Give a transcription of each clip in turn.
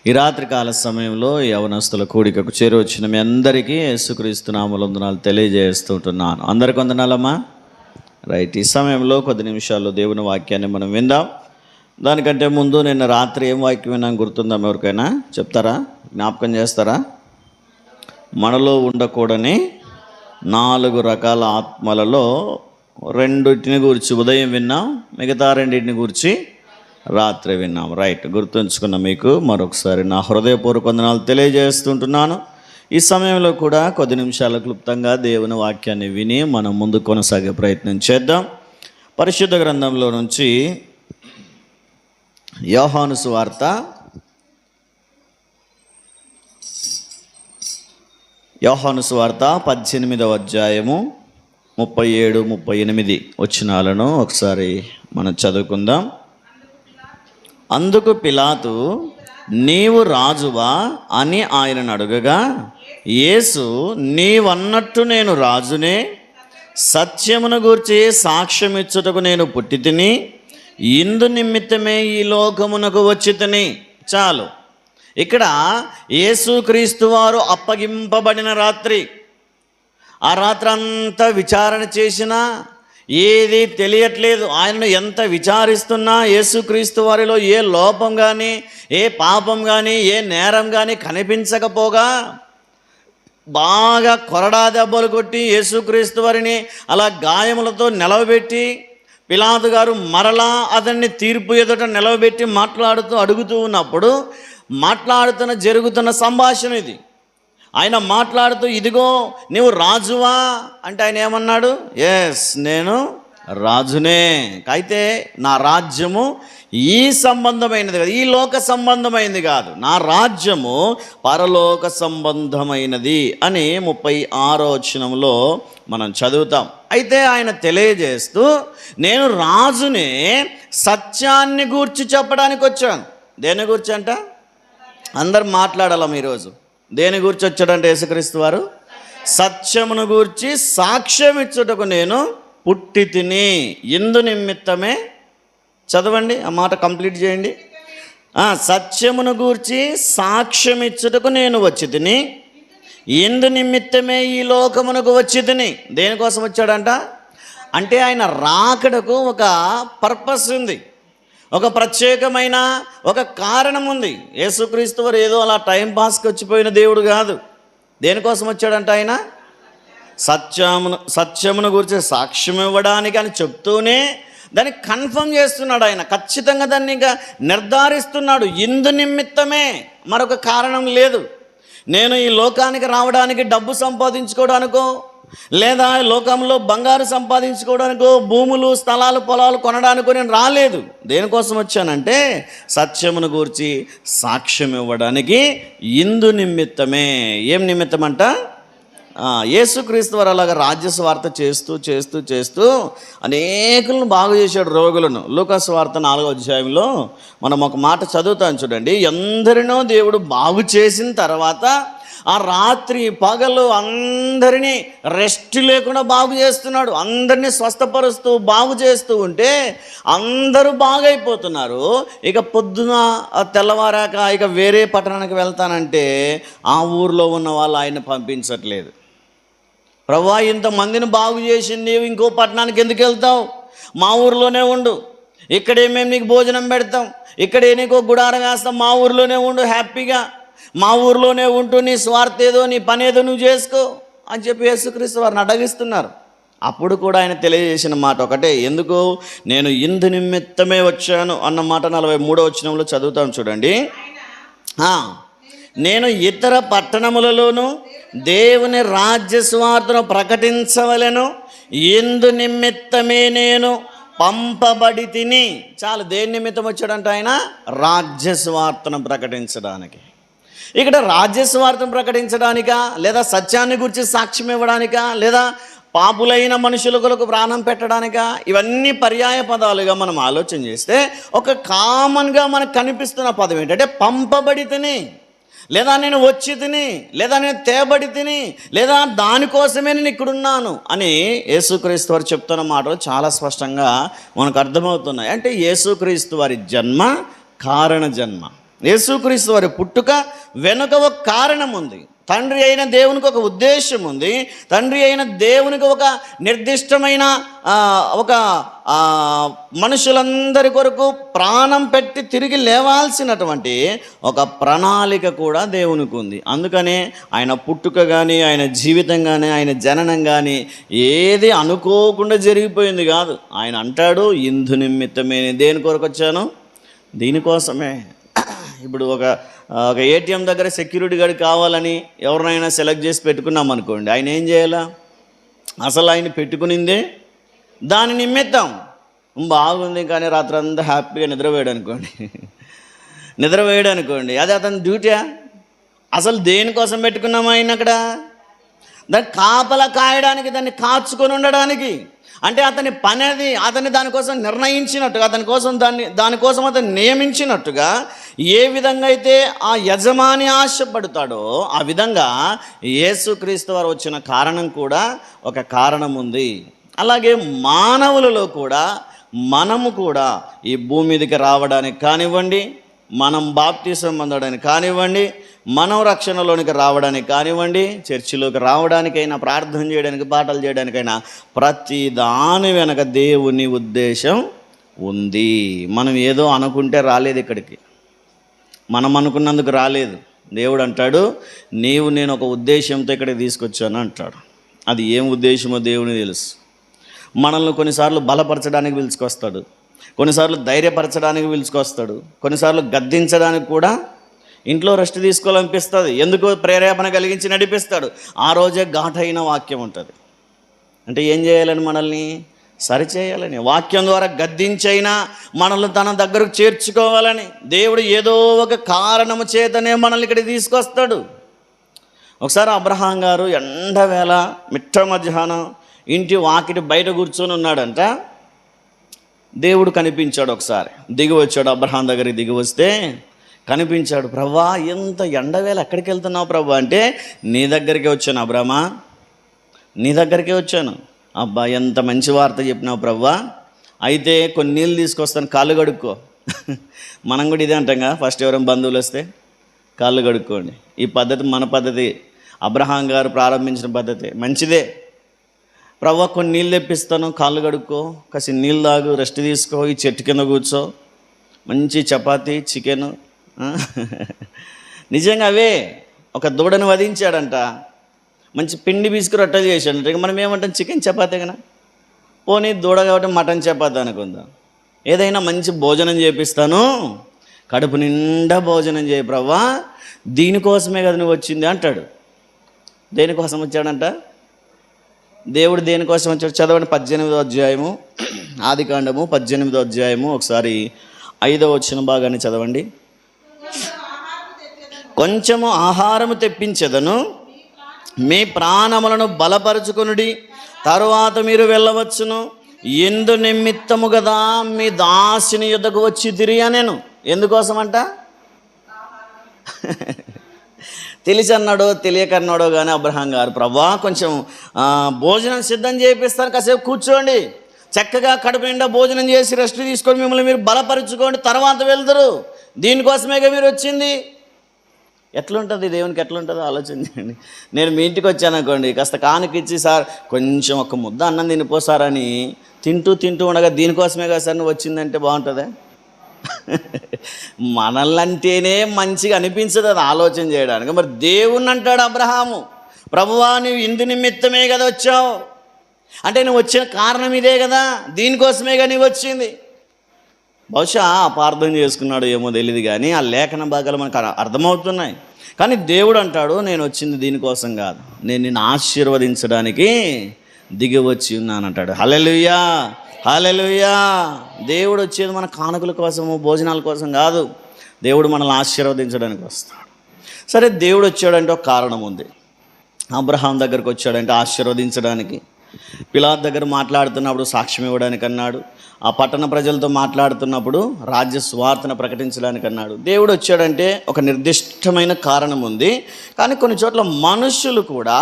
ఈ రాత్రి కాల సమయంలో యవనస్తుల కూడికకు చేరువచ్చిన మీ అందరికీ యేసుక్రీస్తు నామములో వందనాలు తెలియజేస్తుంటున్నాను. అందరికి వందనాలమ్మా. రైట్, ఈ సమయంలో కొద్ది నిమిషాల్లో దేవుని వాక్యాన్ని మనం విందాం. దానికంటే ముందు నిన్న రాత్రి ఏం వాక్యం విన్నాం గుర్తుందా? ఎవరికైనా చెప్తారా? జ్ఞాపకం చేస్తారా? మనలో ఉండకూడని 4 రకాల ఆత్మలలో 2 గురించి ఉదయం విన్నాం, మిగతా 2 గురించి రాత్రి విన్నాం. రైట్, గుర్తుంచుకున్న మీకు మరొకసారి నా హృదయపూర్వక వందనాలు తెలియజేస్తుంటున్నాను. ఈ సమయంలో కూడా కొద్ది నిమిషాల క్లుప్తంగా దేవుని వాక్యాన్ని విని మనం ముందు కొనసాగే ప్రయత్నం చేద్దాం. పరిశుద్ధ గ్రంథంలో నుంచి యోహాను సువార్త 18వ అధ్యాయము 37, 38 వచనాలను ఒకసారి మనం చదువుకుందాం. అందుకు పిలాతు, నీవు రాజువా అని ఆయనను అడుగగా, యేసు, నీవన్నట్టు నేను రాజునే, సత్యమును గూర్చి సాక్ష్యమిచ్చుటకు నేను పుట్టి తిని, ఇందు నిమిత్తమే ఈ లోకమునకు వచ్చి తిని. చాలు. ఇక్కడ యేసుక్రీస్తు వారు అప్పగింపబడిన రాత్రి. ఆ రాత్రి అంతా విచారణ చేసినా ఏది తెలియట్లేదు. ఆయనను ఎంత విచారిస్తున్నా యేసుక్రీస్తు వారిలో ఏ లోపం కానీ, ఏ పాపం కానీ, ఏ నేరం కానీ కనిపించకపోగా బాగా కొరడా దెబ్బలు కొట్టి యేసుక్రీస్తు వారిని అలా గాయములతో నిలవబెట్టి పిలాతు గారు మరలా అతన్ని తీర్పు ఎదుట నిలవబెట్టి అడుగుతూ ఉన్నప్పుడు జరుగుతున్న సంభాషణ ఇది. ఆయన మాట్లాడుతూ, ఇదిగో నీవు రాజువా అంటే ఆయన ఏమన్నాడు? ఎస్, నేను రాజునే. అయితే నా రాజ్యము ఈ సంబంధమైనది కాదు, ఈ లోక సంబంధమైనది కాదు, నా రాజ్యము పరలోక సంబంధమైనది అని 36వ వచనంలో మనం చదువుతాం. అయితే ఆయన తెలియజేస్తూ, నేను రాజునే, సత్యాన్ని గూర్చి చెప్పడానికి వచ్చాను. దేని గురించి అంట? అందరు మాట్లాడాలం ఈరోజు. దేని గురించి వచ్చాడంటే యేసుక్రీస్తు వారు సత్యమును గూర్చి సాక్ష్యం ఇచ్చుటకు నేను పుట్టి తిని. ఇందు నిమిత్తమే, చదవండి ఆ మాట, కంప్లీట్ చేయండి. సత్యమును గూర్చి సాక్ష్యం ఇచ్చుటకు నేను వచ్చి తిని, ఇందు నిమిత్తమే ఈ లోకమునకు వచ్చి తిని. దేనికోసం వచ్చాడంట అంటే ఆయన రాకడకు ఒక పర్పస్ ఉంది, ఒక ప్రత్యేకమైన ఒక కారణం ఉంది. యేసుక్రీస్తు వారు ఏదో అలా టైంపాస్కి వచ్చిపోయిన దేవుడు కాదు. దేనికోసం వచ్చాడంట? ఆయన సత్యమును గురించి సాక్ష్యం ఇవ్వడానికి అని చెప్తూనే దాన్ని కన్ఫర్మ్ చేస్తున్నాడు. ఆయన ఖచ్చితంగా దాన్ని ఇంకా నిర్ధారిస్తున్నాడు. ఇందు నిమిత్తమే, మరొక కారణం లేదు. నేను ఈ లోకానికి రావడానికి డబ్బు సంపాదించుకోవడానికో, లేదా లోకంలో బంగారు సంపాదించుకోవడానికో, భూములు, స్థలాలు, పొలాలు కొనడానికో నేను రాలేదు. దేనికోసం వచ్చానంటే సత్యమును గూర్చి సాక్ష్యం ఇవ్వడానికి. ఇందు నిమిత్తమే. ఏం నిమిత్తం అంట? యేసుక్రీస్తు వారు అలాగా రాజ్య స్వార్థ చేస్తూ చేస్తూ చేస్తూ అనేకులను బాగు చేశాడు, రోగులను. లూకా సువార్త 4వ అధ్యాయంలో మనం ఒక మాట చదువుతాం చూడండి. ఎందరినో దేవుడు బాగు చేసిన తర్వాత ఆ రాత్రి పగలు అందరినీ రెస్ట్ లేకుండా బాగు చేస్తున్నాడు. అందరినీ స్వస్థపరుస్తూ బాగు చేస్తూ ఉంటే అందరూ బాగైపోతున్నారు. ఇక పొద్దున తెల్లవారాక ఇక వేరే పట్టణానికి వెళ్తానంటే ఆ ఊర్లో ఉన్న వాళ్ళు ఆయన పంపించట్లేదు. ప్రభువా, ఇంతమందిని బాగు చేసి నీవు ఇంకో పట్టణానికి ఎందుకు వెళ్తావు? మా ఊరిలోనే ఉండు, ఇక్కడే మేము నీకు భోజనం పెడతాం, ఇక్కడే నీకు గుడారం వేస్తాం, మా ఊరిలోనే ఉండు హ్యాపీగా, మా ఊరిలోనే ఉంటూ నీ స్వార్థ ఏదో, నీ పని ఏదో నువ్వు చేసుకో అని చెప్పి యేసుక్రీస్తు వారిని అడగిస్తున్నారు. అప్పుడు కూడా ఆయన తెలియజేసిన మాట ఒకటే, ఎందుకు? నేను ఇందు నిమిత్తమే వచ్చాను అన్న మాట 43వ వచనంలో చదువుతాం చూడండి. నేను ఇతర పట్టణములలోనూ దేవుని రాజ్య స్వార్థను ప్రకటించవలెను, ఇందు నిమిత్తమే నేను పంపబడి తిని. చాలు. దేని నిమిత్తం వచ్చాడంట ఆయన? రాజ్య స్వార్థను ప్రకటించడానికి. ఇక్కడ రాజ్య స్వార్థం ప్రకటించడానికా, లేదా సత్యాన్ని గురించి సాక్ష్యం ఇవ్వడానికా, లేదా పాపులైన మనుషుల కొరకు ప్రాణం పెట్టడానికా? ఇవన్నీ పర్యాయ పదాలుగా మనం ఆలోచన చేస్తే ఒక కామన్గా మనకు కనిపిస్తున్న పదం ఏంటంటే పంపబడి తిని, లేదా నేను వచ్చి తిని, లేదా నేను తేబడి తిని, లేదా దానికోసమే నేను ఇక్కడున్నాను అని యేసుక్రీస్తు వారు చెప్తున్న మాటలు చాలా స్పష్టంగా మనకు అర్థమవుతున్నాయి. అంటే యేసుక్రీస్తు వారి జన్మ కారణ జన్మ. యేసుక్రీస్తు వారి పుట్టుక వెనుక ఒక కారణం ఉంది. తండ్రి అయిన దేవునికి ఒక ఉద్దేశం ఉంది. తండ్రి అయిన దేవునికి ఒక నిర్దిష్టమైన ఒక మనుషులందరి కొరకు ప్రాణం పెట్టి తిరిగి లేవాల్సినటువంటి ఒక ప్రణాళిక కూడా దేవునికి ఉంది. అందుకనే ఆయన పుట్టుక కానీ, ఆయన జీవితం కానీ, ఆయన జననం కానీ ఏది అనుకోకుండా జరిగిపోయింది కాదు. ఆయన అంటాడు, ఇందు నిమిత్తమే. దేని కొరకు వచ్చాను? దీనికోసమే. ఇప్పుడు ఒక ఏటీఎం దగ్గర సెక్యూరిటీ గార్డ్ కావాలని ఎవరినైనా సెలెక్ట్ చేసి పెట్టుకున్నాం అనుకోండి, ఆయన ఏం చేయాలా? అసలు ఆయన పెట్టుకునిందే దాని నిమిత్తం. బాగుంది కానీ రాత్రి అంతా హ్యాపీగా నిద్రపోయాడు అనుకోండి, అది అతని డ్యూటీయా? అసలు దేనికోసం పెట్టుకున్నాము ఆయన అక్కడ? దాన్ని కాపలా కాయడానికి, దాన్ని కాచుకొని ఉండడానికి. అంటే అతని పని అది. అతన్ని దానికోసం నిర్ణయించినట్టుగా, దానికోసం అతను నియమించినట్టుగా ఏ విధంగా అయితే ఆ యజమాని ఆశపడతాడో ఆ విధంగా యేసుక్రీస్తు వారు వచ్చిన కారణం కూడా ఒక కారణం ఉంది. అలాగే మానవులలో కూడా మనము కూడా ఈ భూమి మీదకి రావడానికి కానివ్వండి, మనం బాప్తిసం పొందడానికి కానివ్వండి, మనం రక్షణలోనికి రావడానికి కానివ్వండి, చర్చిలోకి రావడానికైనా, ప్రార్థన చేయడానికి, పాటలు చేయడానికైనా ప్రతి దాని వెనక దేవుని ఉద్దేశం ఉంది. మనం ఏదో అనుకుంటే రాలేదు ఇక్కడికి, మనం అనుకున్నందుకు రాలేదు. దేవుడు అంటాడు, నేను ఒక ఉద్దేశంతో ఇక్కడికి తీసుకొచ్చాను అంటాడు. అది ఏం ఉద్దేశమో దేవుని తెలుసు. మనల్ని కొన్నిసార్లు బలపరచడానికి పిలుచుకొస్తాడు, కొన్నిసార్లు ధైర్యపరచడానికి పిలుచుకొస్తాడు, కొన్నిసార్లు గద్దించడానికి కూడా. ఇంట్లో రెస్ట్ తీసుకోవాలనిపిస్తుంది, ఎందుకు ప్రేరేపణ కలిగించి నడిపిస్తాడు. ఆ రోజే ఘాటైన వాక్యం ఉంటుంది. అంటే ఏం చేయాలని? మనల్ని సరిచేయాలని, వాక్యం ద్వారా గద్దించైనా మనల్ని తన దగ్గరకు చేర్చుకోవాలని. దేవుడు ఏదో ఒక కారణము చేతనే మనల్ని ఇక్కడికి తీసుకొస్తాడు. ఒకసారి అబ్రహాం గారు ఎండవేళ మిట్ట మధ్యాహ్నం ఇంటి వాకిటి బయట కూర్చొని ఉన్నాడంట. దేవుడు కనిపించాడు. ఒకసారి దిగి వచ్చాడు, అబ్రహాం దగ్గరికి దిగి వస్తే కనిపించాడు. ప్రవ్వా, ఎంత ఎండవేళ ఎక్కడికి వెళ్తున్నావు ప్రభా అంటే, నీ దగ్గరికే వచ్చాను అబ్రహ్మా, నీ దగ్గరికే వచ్చాను. అబ్బా, ఎంత మంచి వార్త చెప్పినావు ప్రవ్వా. అయితే కొన్ని నీళ్ళు తీసుకొస్తాను, కాళ్ళు కడుక్కో. మనం కూడా ఇదే అంటాంగా, ఫస్ట్ ఎవరైనా బంధువులు వస్తే కాళ్ళు కడుక్కోండి. ఈ పద్ధతి మన పద్ధతి, అబ్రహాం గారు ప్రారంభించిన పద్ధతి, మంచిదే. ప్రవ్వా, కొన్ని నీళ్ళు తెప్పిస్తాను, కాళ్ళు కడుక్కో, కాసి నీళ్ళు తాగు, రెస్ట్ తీసుకో, ఈ చెట్టు కింద కూర్చో, మంచి చపాతీ, చికెను. నిజంగా అవే. ఒక దూడను వధించాడంట, మంచి పిండి బిస్కు రొట్టెలు చేశాడంట. ఇక మనం ఏమంటాం? చికెన్ చపాతీ కదా. పోనీ దూడ కాబట్టి మటన్ చపాతీ అనుకుందాం. ఏదైనా మంచి భోజనం చేపిస్తాను, కడుపు నిండా భోజనం చేయ ప్రవ్వా, దీనికోసమే కదా నువ్వు వచ్చింది అంటాడు. దేనికోసం వచ్చాడంట? దేవుడు దేనికోసం వచ్చాడు? చదవండి 18వ అధ్యాయము, ఆదికాండము 18వ అధ్యాయము, ఒకసారి 5వ వచనం భాగాన్ని చదవండి. కొంచెము ఆహారము తెప్పించెదను, మీ ప్రాణములను బలపరుచుకొనుడి, తరువాత మీరు వెళ్ళవచ్చును. ఎందు నిమిత్తము కదా మీ దాసిని యుద్ధకు వచ్చి తిరిగా నేను. ఎందుకోసమంట? తెలిసి అన్నాడో తెలియకన్నాడో కానీ అబ్రహాం గారు, ప్రభా కొంచెం భోజనం సిద్ధం చేపిస్తాను, కాసేపు కూర్చోండి, చక్కగా కడుపు నిండా భోజనం చేసి రెస్ట్ తీసుకొని మిమ్మల్ని మీరు బలపరుచుకోండి, తర్వాత వెళ్తారు. దీనికోసమేగా మీరు వచ్చింది. ఎట్లుంటుంది దేవునికి? ఎట్లుంటుందో ఆలోచన చేయండి. నేను మీ ఇంటికి వచ్చాను అనుకోండి, కాస్త కానుకిచ్చి, సార్ కొంచెం ఒక ముద్ద అన్నం తినిపోసారని తింటూ ఉండగా దీనికోసమే కదా సార్ నువ్వు వచ్చిందంటే బాగుంటుందా? మనల్నంటేనే మంచిగా అనిపించదు అది ఆలోచన చేయడానికి. మరి దేవుణ్ణి అంటాడు అబ్రహాము, ప్రభువా నువ్వు ఇందు నిమిత్తమే కదా వచ్చావు అంటే, నువ్వు వచ్చిన కారణం ఇదే కదా, దీనికోసమేగా నీవు వచ్చింది. బహుశా అపార్థం చేసుకున్నాడు ఏమో తెలియదు కానీ ఆ లేఖన భాగాలు మనకు అర్థమవుతున్నాయి. కానీ దేవుడు అంటాడు, నేను వచ్చింది దీనికోసం కాదు, నేను నిన్ను ఆశీర్వదించడానికి దిగి వచ్చి ఉన్నానంటాడు. హల్లెలూయా, హల్లెలూయా. దేవుడు వచ్చేది మన కానుకల కోసము, భోజనాల కోసం కాదు. దేవుడు మనల్ని ఆశీర్వదించడానికి వస్తాడు. సరే, దేవుడు వచ్చాడంటే ఒక కారణం ఉంది. అబ్రహాం దగ్గరకు వచ్చాడంటే ఆశీర్వదించడానికి, పిలాతు దగ్గర మాట్లాడుతున్నప్పుడు సాక్ష్యం ఇవ్వడానికి అన్నాడు, ఆ పట్టణ ప్రజలతో మాట్లాడుతున్నప్పుడు రాజ్య సువార్తను ప్రకటించడానికి అన్నాడు. దేవుడు వచ్చాడంటే ఒక నిర్దిష్టమైన కారణం ఉంది. కానీ కొన్ని చోట్ల మనుషులు కూడా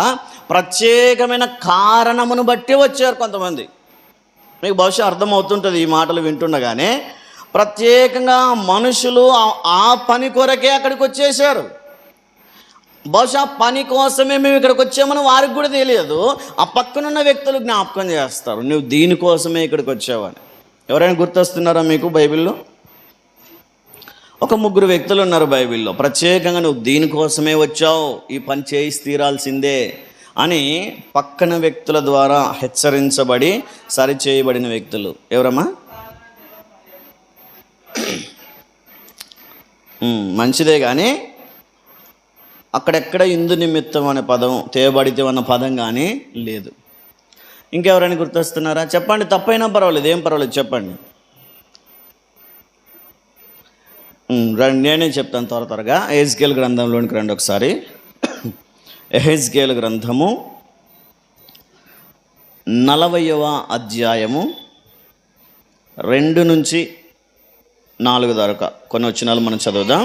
ప్రత్యేకమైన కారణమును బట్టి వచ్చారు కొంతమంది. మీకు బహుశా అర్థమవుతుంటుంది ఈ మాటలు వింటుండగానే. ప్రత్యేకంగా మనుషులు ఆ పని కొరకే అక్కడికి వచ్చేసారు. బహుశా పని కోసమే మేము ఇక్కడికి వచ్చామని వారికి కూడా తెలియదు. ఆ పక్కనున్న వ్యక్తులు జ్ఞాపకం చేస్తారు, నువ్వు దీనికోసమే ఇక్కడికి వచ్చావని. ఎవరైనా గుర్తొస్తున్నారా మీకు బైబిల్లో? ఒక 3 వ్యక్తులు ఉన్నారు బైబిల్లో, ప్రత్యేకంగా నువ్వు దీనికోసమే వచ్చావు, ఈ పని చేసి తీరాల్సిందే అని పక్కన వ్యక్తుల ద్వారా హెచ్చరించబడి సరిచేయబడిన వ్యక్తులు. ఎవరమ్మా? మంచిదే, కానీ అక్కడెక్కడ ఇందు నిమిత్తం అనే పదం, తేబడితే అన్న పదం కానీ లేదు. ఇంకెవరైనా గుర్తొస్తున్నారా? చెప్పండి, తప్పైనా పర్వాలేదు, ఏం పర్వాలేదు, చెప్పండి. నేనే చెప్తాను త్వరగా. ఎహెజ్కేలు గ్రంథంలోనికి రండి ఒకసారి. ఎహెజ్కేలు గ్రంథము 40వ అధ్యాయము 2 నుంచి 4 దాకా కొన్ని వచనాలు మనం చదువుదాం.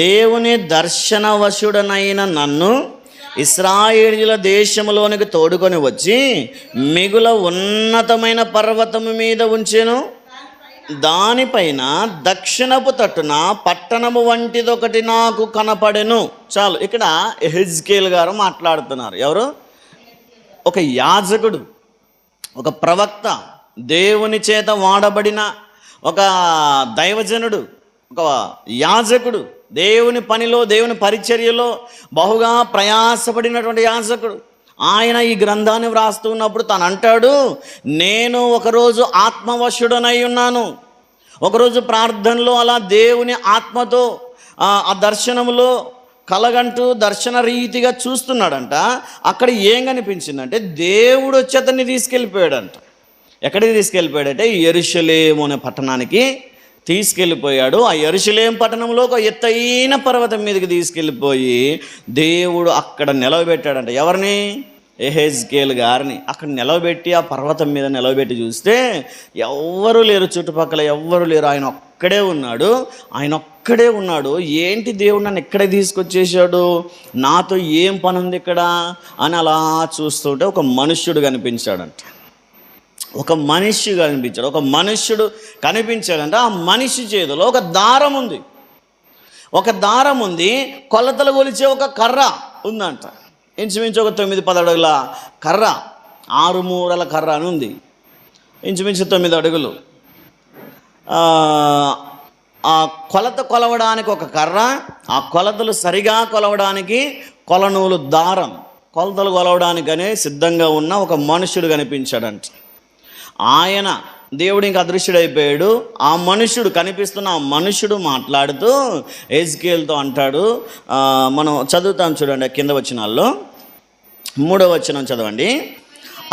దేవుని దర్శనవశుడనైన నన్ను ఇశ్రాయేలీయుల దేశంలోనికి తోడుకొని వచ్చి మిగుల ఉన్నతమైన పర్వతము మీద ఉంచెను. దానిపైన దక్షిణపు తట్టున పట్టణము వంటిదొకటి నాకు కనపడెను. చాలు, ఇక్కడ ఎహెజ్కేలు గారు మాట్లాడుతున్నారు. ఎవరు? ఒక యాజకుడు, ఒక ప్రవక్త, దేవుని చేత వాడబడిన ఒక దైవజనుడు, ఒక యాజకుడు, దేవుని పనిలో, దేవుని పరిచర్యలో బహుగా ప్రయాసపడినటువంటి యాజకుడు. ఆయన ఈ గ్రంథాన్ని వ్రాస్తూ ఉన్నప్పుడు తను అంటాడు, నేను ఒకరోజు ఆత్మవశుడనై ఉన్నాను. ఒకరోజు ప్రార్థనలో అలా దేవుని ఆత్మతో ఆ దర్శనంలో కలగంటూ దర్శన రీతిగా చూస్తున్నాడంట. అక్కడ ఏం కనిపించిందంటే దేవుడు వచ్చి అతన్ని తీసుకెళ్ళిపోయాడంట. ఎక్కడికి తీసుకెళ్ళిపోయాడంటే యెరూషలేము అనే పట్టణానికి తీసుకెళ్ళిపోయాడు. ఆ యెరూషలేము పట్టణంలో ఒక ఎత్తైన పర్వతం మీదకి తీసుకెళ్ళిపోయి దేవుడు అక్కడ నిలవబెట్టాడంట. ఎవరిని? ఎహెజ్కేలు గారిని అక్కడ నిలవబెట్టి, ఆ పర్వతం మీద నిలవబెట్టి చూస్తే ఎవ్వరూ లేరు, చుట్టుపక్కల ఎవ్వరూ లేరు. ఆయన ఒక్కడే ఉన్నాడు. ఆయన ఒక్కడే ఉన్నాడు. ఏంటి దేవుడు నన్ను ఇక్కడే తీసుకొచ్చేసాడు, నాతో ఏం పని ఉంది ఇక్కడ అని అలా చూస్తుంటే ఒక మనుష్యుడు కనిపించాడంట. ఒక మనిషి కనిపించాడు. ఒక మనుష్యుడు కనిపించాడంటే ఆ మనిషి చేతిలో ఒక దారం ఉంది. ఒక దారం ఉంది. కొలతలు కొలిచే ఒక కర్ర ఉందంట. ఇంచుమించు ఒక 9-10 అడుగుల కర్ర, 6 మూరల కర్ర అని ఉంది. ఇంచుమించు 9 అడుగులు. ఆ కొలత కొలవడానికి ఒక కర్ర, ఆ కొలతలు సరిగా కొలవడానికి కొలనూలు దారం, కొలతలు కొలవడానికనే సిద్ధంగా ఉన్న ఒక మనుషుడు కనిపించాడంట. ఆయన దేవుడు ఇంకా అదృశ్యుడైపోయాడు. ఆ మనుషుడు కనిపిస్తున్న ఆ మనుషుడు మాట్లాడుతూ ఎహెజ్కేలుతో అంటాడు. మనం చదువుతాం చూడండి, కింద వచనాల్లో 3వ వచనం చదవండి.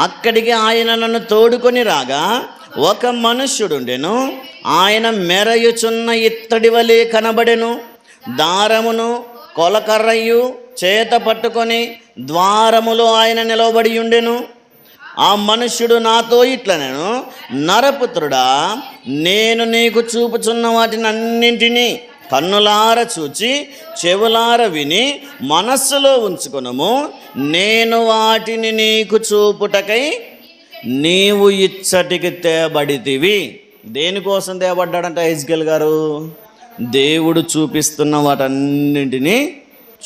అక్కడికి ఆయన నన్ను తోడుకొని రాగా ఒక మనుష్యుడుండెను. ఆయన మెరయుచున్న ఇత్తడి వలె కనబడెను. దారమును కొలకర్రయు చేత పట్టుకొని ద్వారములో ఆయన నిలవబడి ఉండెను. ఆ మనుష్యుడు నాతో ఇట్లనెను, నరపుత్రుడా, నేను నీకు చూపుచున్న వాటిని అన్నింటినీ కన్నులార చూచి చెవులార విని మనస్సులో ఉంచుకొనుము. నేను వాటిని నీకు చూపుటకై నీవు ఇచ్చటికి తేబడితివి. దేనికోసం తేబడ్డాడంట ఎహెజ్కేలు గారు? దేవుడు చూపిస్తున్న వాటన్నింటినీ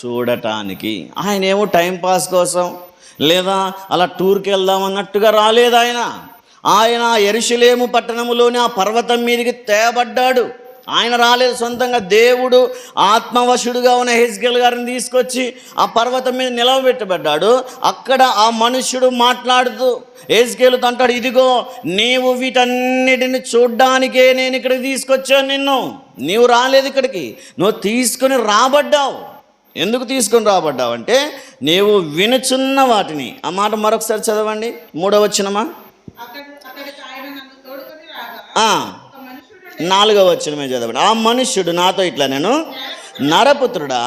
చూడటానికి. ఆయన ఏమో టైంపాస్ కోసం లేదా అలా టూర్కి వెళ్దామన్నట్టుగా రాలేదు. ఆయన యెరూషలేము పట్టణములోని ఆ పర్వతం మీదకి తేబడ్డాడు. ఆయన రాలేదు సొంతంగా. దేవుడు ఆత్మవశుడుగా ఉన్న ఎహెజ్కేలు గారిని తీసుకొచ్చి ఆ పర్వతం మీద నిలవబెట్టబడ్డాడు. అక్కడ ఆ మనుష్యుడు మాట్లాడుతూ ఎహెజ్కేలుతో అంటాడు, ఇదిగో నీవు వీటన్నిటిని చూడ్డానికే నేను ఇక్కడికి తీసుకొచ్చాను నిన్ను. నీవు రాలేదు ఇక్కడికి, నువ్వు తీసుకుని రాబడ్డావు. ఎందుకు తీసుకొని రాబడ్డావంటే నీవు వినుచున్న వాటిని. ఆ మాట మరొకసారి చదవండి, 3వ వచనమా, 4వ వచనమే చదవండి. ఆ మనుష్యుడు నాతో ఇట్లా, నేను నరపుత్రుడా,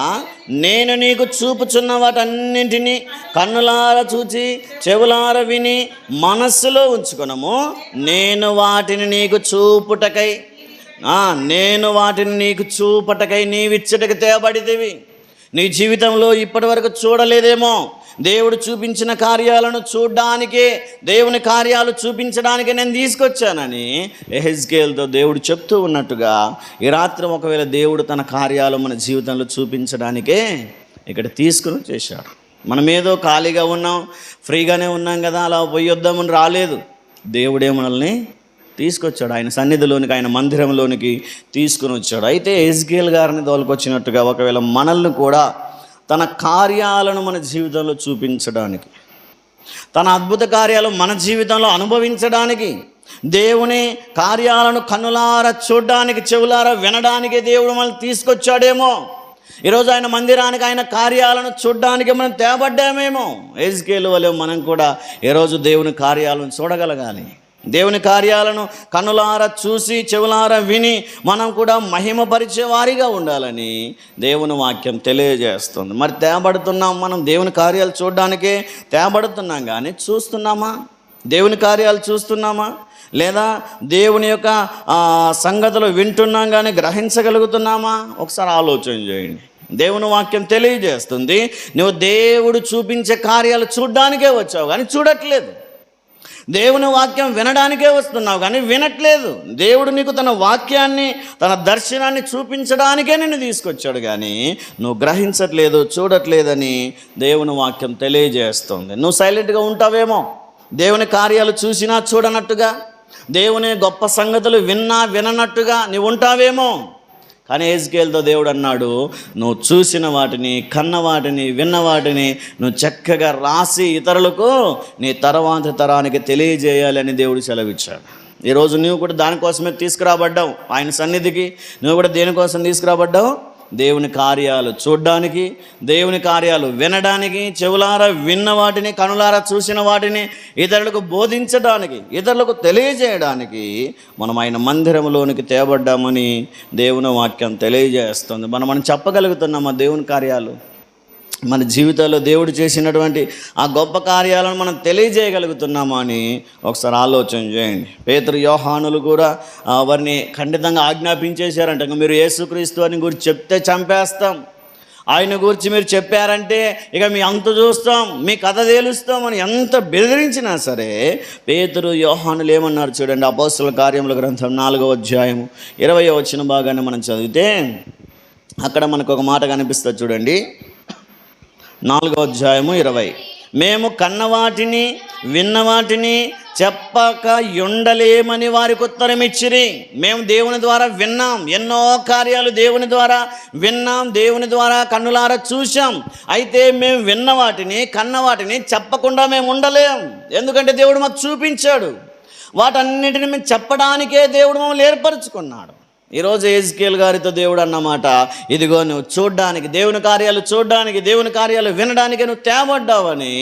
నేను నీకు చూపుచున్న వాటన్నింటినీ కన్నులార చూచి చెవులార విని మనస్సులో ఉంచుకొనము. నేను వాటిని నీకు చూపుటకై నీవిచ్చటకి తేబడితివి. నీ జీవితంలో ఇప్పటి వరకు చూడలేదేమో, దేవుడు చూపించిన కార్యాలను చూడడానికే, దేవుని కార్యాలు చూపించడానికే నేను తీసుకొచ్చానని యెహెజ్కేలుతో దేవుడు చెప్తూ ఉన్నట్టుగా ఈ రాత్రి ఒకవేళ దేవుడు తన కార్యాలు మన జీవితంలో చూపించడానికే ఇక్కడ తీసుకుని వచ్చేసాడు. మనం ఏదో ఖాళీగా ఉన్నాం, ఫ్రీగానే ఉన్నాం కదా, అలా పోయొద్దామని రాలేదు. దేవుడే మనల్ని తీసుకొచ్చాడు, ఆయన సన్నిధిలోనికి, ఆయన మందిరంలోనికి తీసుకుని వచ్చాడు. అయితే యెహెజ్కేలు గారిని తోలుకొచ్చినట్టుగా ఒకవేళ మనల్ని కూడా తన కార్యాలను మన జీవితంలో చూపించడానికి, తన అద్భుత కార్యాలు మన జీవితంలో అనుభవించడానికి, దేవుని కార్యాలను కన్నులారా చూడడానికి, చెవులారా వినడానికి దేవుడు మనల్ని తీసుకొచ్చాడేమో. ఈరోజు ఆయన మందిరానికి, ఆయన కార్యాలను చూడడానికి మనం తేబడ్డామేమో. యెహెజ్కేలు వలె మనం కూడా ఈరోజు దేవుని కార్యాలను చూడగలగాలి. దేవుని కార్యాలను కన్నులారా చూసి, చెవులారా విని మనం కూడా మహిమపరిచే వారిగా ఉండాలని దేవుని వాక్యం తెలియజేస్తుంది. మరి తేబడుతున్నాం, మనం దేవుని కార్యాలు చూడడానికే తేబడుతున్నాం, కానీ చూస్తున్నామా? దేవుని కార్యాలు చూస్తున్నామా? లేదా దేవుని యొక్క సంగతులు వింటున్నాం కానీ గ్రహించగలుగుతున్నామా? ఒకసారి ఆలోచన చేయండి. దేవుని వాక్యం తెలియజేస్తుంది, నువ్వు దేవుడు చూపించే కార్యాలు చూడడానికే వచ్చావు కానీ చూడట్లేదు. దేవుని వాక్యం వినడానికే వస్తున్నావు కానీ వినట్లేదు. దేవుడు నీకు తన వాక్యాన్ని, తన దర్శనాన్ని చూపించడానికే నిన్ను తీసుకొచ్చాడు కానీ నువ్వు గ్రహించట్లేదు, చూడట్లేదని దేవుని వాక్యం తెలియజేస్తుంది. నువ్వు సైలెంట్గా ఉంటావేమో, దేవుని కార్యాలు చూసినా చూడనట్టుగా, దేవుని గొప్ప సంగతులు విన్నా విననట్టుగా నువ్వు ఉంటావేమో. కానీ యెహెజ్కేలుతో దేవుడు అన్నాడు, నువ్వు చూసిన వాటిని, కన్న వాటిని, విన్న వాటిని నువ్వు చక్కగా రాసి ఇతరులకు నీ తర్వాత తరానికి తెలియజేయాలి అని దేవుడు సెలవిచ్చాడు. ఈరోజు నువ్వు కూడా దానికోసమే తీసుకురాబడ్డావు ఆయన సన్నిధికి. నువ్వు కూడా దేనికోసం తీసుకురాబడ్డావు? దేవుని కార్యాలు చూడడానికి, దేవుని కార్యాలు వినడానికి, చెవులారా విన్న వాటిని, కనులారా చూసిన వాటిని ఇతరులకు బోధించడానికి, ఇతరులకు తెలియజేయడానికి మనం ఆయన మందిరంలోనికి తేబడ్డామని దేవుని వాక్యం తెలియజేస్తుంది. మనం చెప్పగలుగుతున్నామా దేవుని కార్యాలు? మన జీవితాల్లో దేవుడు చేసినటువంటి ఆ గొప్ప కార్యాలను మనం తెలియజేయగలుగుతున్నామా అని ఒకసారి ఆలోచన చేయండి. పేతురు, యోహానులు కూడా వారిని ఖండితంగా ఆజ్ఞాపించేశారంట, మీరు యేసుక్రీస్తు అని గురించి చెప్తే చంపేస్తాం, ఆయన గురించి మీరు చెప్పారంటే ఇక మీ అంత చూస్తాం, మీ కథ తేలుస్తామని ఎంత బెదిరించినా సరే పేతురు, యోహానులు ఏమన్నారు చూడండి. అపోస్తలుల కార్యముల గ్రంథం 4వ అధ్యాయము 20వ వచన భాగాన్ని మనం చదివితే అక్కడ మనకు ఒక మాట కనిపిస్తుంది చూడండి. 4వ అధ్యాయము 20. మేము కన్నవాటిని, విన్నవాటిని చెప్పక ఉండలేమని వారికి ఉత్తరం ఇచ్చిరి. మేము దేవుని ద్వారా విన్నాం, ఎన్నో కార్యాలు దేవుని ద్వారా విన్నాం, దేవుని ద్వారా కన్నులారా చూసాం. అయితే మేము విన్న వాటిని, కన్న వాటిని చెప్పకుండా మేము ఉండలేం. ఎందుకంటే దేవుడు మాకు చూపించాడు. వాటన్నిటిని మేము చెప్పడానికే దేవుడు మమ్మల్ని ఏర్పరచుకున్నాడు. ఈరోజు యెహెజ్కేలు గారితో దేవుడు అన్నమాట, ఇదిగో నువ్వు చూడడానికి, దేవుని కార్యాలు చూడడానికి, దేవుని కార్యాలు వినడానికి నువ్వు తేబడ్డావని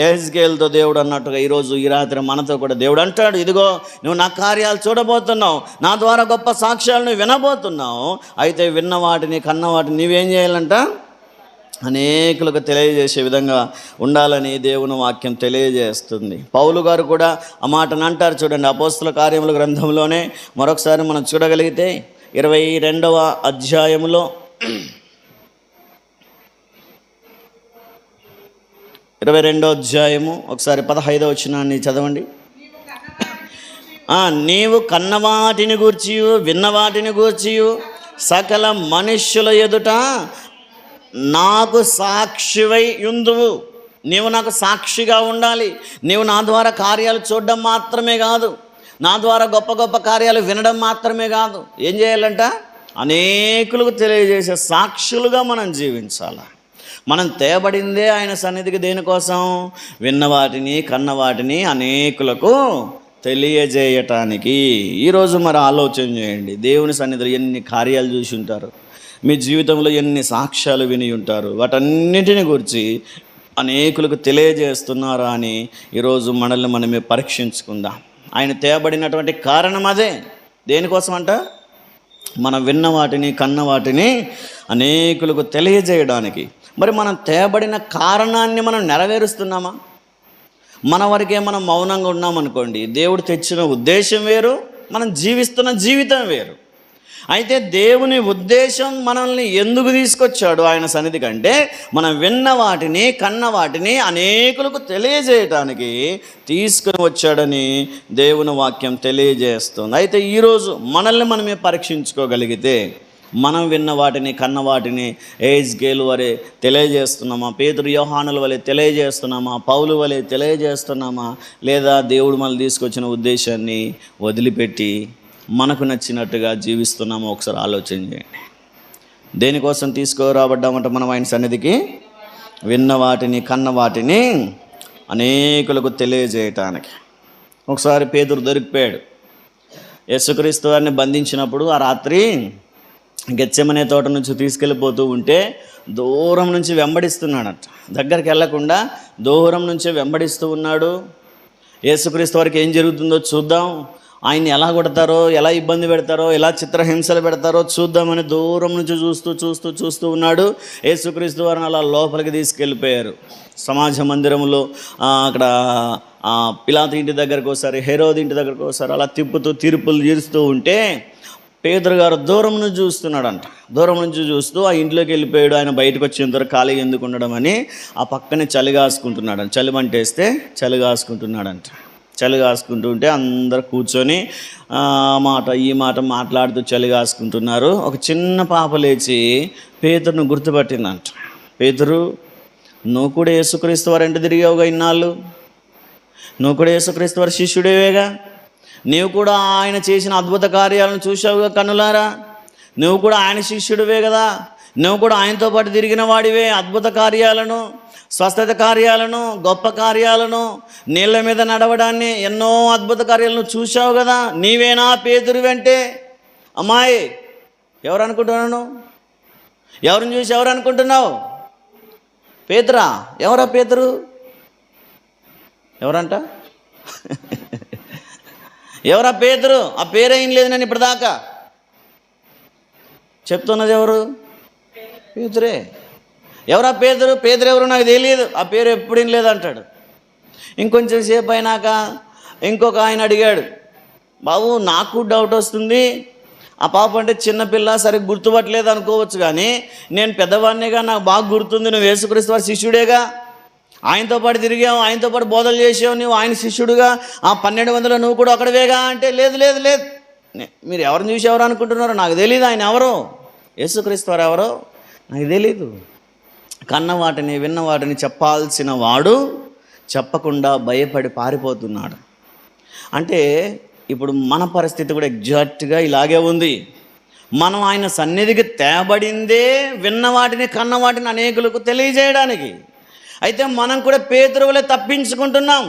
యెహెజ్కేలుతో దేవుడు అన్నట్టుగా ఈరోజు ఈ రాత్రి మనతో కూడా దేవుడు అంటాడు, ఇదిగో నువ్వు నా కార్యాలు చూడబోతున్నావు, నా ద్వారా గొప్ప సాక్ష్యాలను వినబోతున్నావు. అయితే విన్న వాటిని, కన్న వాటిని నువ్వేం చేయాలంట? అనేకులకు తెలియజేసే విధంగా ఉండాలని దేవుని వాక్యం తెలియజేస్తుంది. పౌలు గారు కూడా ఆ మాటను అంటారు చూడండి. అపోస్తలుల కార్యముల గ్రంథంలోనే మరొకసారి మనం చూడగలిగితే 22వ అధ్యాయములో 22వ అధ్యాయము ఒకసారి 15వ వచనాన్ని చదవండి. నీవు కన్నవాటిని గూర్చి, విన్నవాటిని గూర్చి సకల మనుష్యుల ఎదుట నాకు సాక్షివై యుందువు. నీవు నాకు సాక్షిగా ఉండాలి. నీవు నా ద్వారా కార్యాలు చూడడం మాత్రమే కాదు, నా ద్వారా గొప్ప గొప్ప కార్యాలు వినడం మాత్రమే కాదు, ఏం చేయాలంట? అనేకులకు తెలియజేసే సాక్షులుగా మనం జీవించాలి. మనం తేబడిందే ఆయన సన్నిధికి దేనికోసం? విన్నవాటిని, కన్నవాటిని అనేకులకు తెలియజేయటానికి. ఈరోజు మరి ఆలోచన చేయండి, దేవుని సన్నిధిలో ఎన్ని కార్యాలు చూసి ఉంటారు, మీ జీవితంలో ఎన్ని సాక్ష్యాలు విని ఉంటారు, వాటన్నిటిని గురించి అనేకులకు తెలియజేస్తున్నారా అని ఈరోజు మనల్ని మనమే పరీక్షించుకుందాం. ఆయన తేబడినటువంటి కారణం అదే. దేనికోసం అంట? మనం విన్న వాటిని, కన్న వాటిని అనేకులకు తెలియజేయడానికి. మరి మనం తేబడిన కారణాన్ని మనం నెరవేరుస్తున్నామా? మన వరకే మనం మౌనంగా ఉన్నామనుకోండి, దేవుడు తెచ్చిన ఉద్దేశం వేరు, మనం జీవిస్తున్న జీవితం వేరు. అయితే దేవుని ఉద్దేశం మనల్ని ఎందుకు తీసుకొచ్చాడు ఆయన సన్నిధి కంటే, మనం విన్న వాటిని కన్న వాటిని అనేకులకు తెలియజేయటానికి తీసుకుని వచ్చాడని దేవుని వాక్యం తెలియజేస్తుంది. అయితే ఈరోజు మనల్ని మనమే పరీక్షించుకోగలిగితే, మనం విన్న వాటిని కన్న వాటిని ఎహెజ్కేలు వలె తెలియజేస్తున్నామా, పేతురు యోహానుల వలె తెలియజేస్తున్నామా, పౌలు వలె తెలియజేస్తున్నామా, లేదా దేవుడు మనల్ని తీసుకొచ్చిన ఉద్దేశాన్ని వదిలిపెట్టి మనకు నచ్చినట్టుగా జీవిస్తున్నామో ఒకసారి ఆలోచన చేయండి. దేనికోసం తీసుకురాబడ్డామంటే మనం ఆయన సన్నిధికి? విన్న వాటిని కన్న వాటిని అనేకులకు తెలియజేయటానికి. ఒకసారి పేతురు దొరికిపోయాడు. యేసుక్రీస్తు వారిని బంధించినప్పుడు ఆ రాత్రి గెత్సెమనే తోట నుంచి తీసుకెళ్ళిపోతూ ఉంటే దూరం నుంచి వెంబడిస్తున్నాడట. దగ్గరికి వెళ్ళకుండా దూరం నుంచే వెంబడిస్తూ ఉన్నాడు. యేసుక్రీస్తు వారికి ఏం జరుగుతుందో చూద్దాం, ఆయన్ని ఎలా కొడతారో, ఎలా ఇబ్బంది పెడతారో, ఎలా చిత్రహింసలు పెడతారో చూద్దామని దూరం నుంచి చూస్తూ ఉన్నాడు. యేసుక్రీస్తు వారిని అలా లోపలికి తీసుకెళ్ళిపోయారు. సమాజ మందిరంలో అక్కడ పిలాతు ఇంటి దగ్గరకు ఒకసారి, హెరోదు ఇంటి దగ్గరకు ఒకసారి అలా తిప్పుతూ తీర్పులు తీరుస్తూ ఉంటే పేతురు గారు దూరం నుంచి చూస్తున్నాడంట. దూరం నుంచి చూస్తూ ఆ ఇంట్లోకి వెళ్ళిపోయాడు. ఆయన బయటకు వచ్చేంత ఖాళీ ఎందుకు ఉండడం అని ఆ పక్కనే చలి కాసుకుంటున్నాడు. చలి మంటేస్తే చలి కాసుకుంటున్నాడంట. చలి కాసుకుంటూ ఉంటే అందరు కూర్చొని ఈ మాట మాట్లాడుతూ చలి కాసుకుంటున్నారు. ఒక చిన్న పాప లేచి పేతురును గుర్తుపట్టిందంట. పేతురు, నువ్వు కూడా యేసుక్రీస్తు వారి ఇంటి తిరిగావుగా ఇన్నాళ్ళు, నువ్వు కూడా యేసుక్రీస్తు వారి శిష్యుడేవేగా, నీవు కూడా ఆయన చేసిన అద్భుత కార్యాలను చూసావుగా కన్నులారా, నువ్వు కూడా ఆయన శిష్యుడివే కదా, నువ్వు కూడా ఆయనతో పాటు తిరిగిన వాడివే. అద్భుత కార్యాలను, స్వస్థత కార్యాలను, గొప్ప కార్యాలను, నీళ్ళ మీద నడవడాన్ని, ఎన్నో అద్భుత కార్యాలను చూసావు కదా, నీవేనా పేతురు అంటే? అమ్మాయి, ఎవరు అనుకుంటున్నాను? ఎవరిని చూసి ఎవరు అనుకుంటున్నావు? పేతురా? ఎవరా పేతురు? ఎవరంట? ఎవరా పేతురు? ఆ పేరేం లేదు నేను ఇప్పటిదాకా. చెప్తున్నది ఎవరు? పేతురే. ఎవరా పేతురు? పేతురు ఎవరు నాకు తెలియదు, ఆ పేరు ఎప్పుడేం లేదంటాడు. ఇంకొంచెం సేపు అయినాక ఇంకొక ఆయన అడిగాడు, బాబు నాకు డౌట్ వస్తుంది, ఆ పాప అంటే చిన్నపిల్ల, సరిగ్గా గుర్తుపట్టలేదు అనుకోవచ్చు, కానీ నేను పెద్దవాడినిగా, నాకు బాగా గుర్తుంది, నువ్వు యేసుక్రీస్తు వారి శిష్యుడేగా, ఆయనతో పాటు తిరిగావు, ఆయనతో పాటు బోధలు చేసావు, నువ్వు ఆయన శిష్యుడుగా, ఆ 1200 నువ్వు కూడా ఒకటివేగా అంటే, లేదు లేదు లేదు, మీరు ఎవరిని చూసి ఎవరు అనుకుంటున్నారో నాకు తెలియదు, ఆయన ఎవరో, యేసుక్రీస్తు వారు ఎవరో నాకు తెలీదు. కన్న వాటిని విన్న వాటిని చెప్పాల్సిన వాడు చెప్పకుండా భయపడి పారిపోతున్నాడు. అంటే ఇప్పుడు మన పరిస్థితి కూడా ఎగ్జాక్ట్గా ఇలాగే ఉంది. మనం ఆయన సన్నిధికి తేబడిందే విన్న వాటిని కన్న వాటిని అనేకులకు తెలియజేయడానికి. అయితే మనం కూడా పేతురు వలె తప్పించుకుంటున్నాం.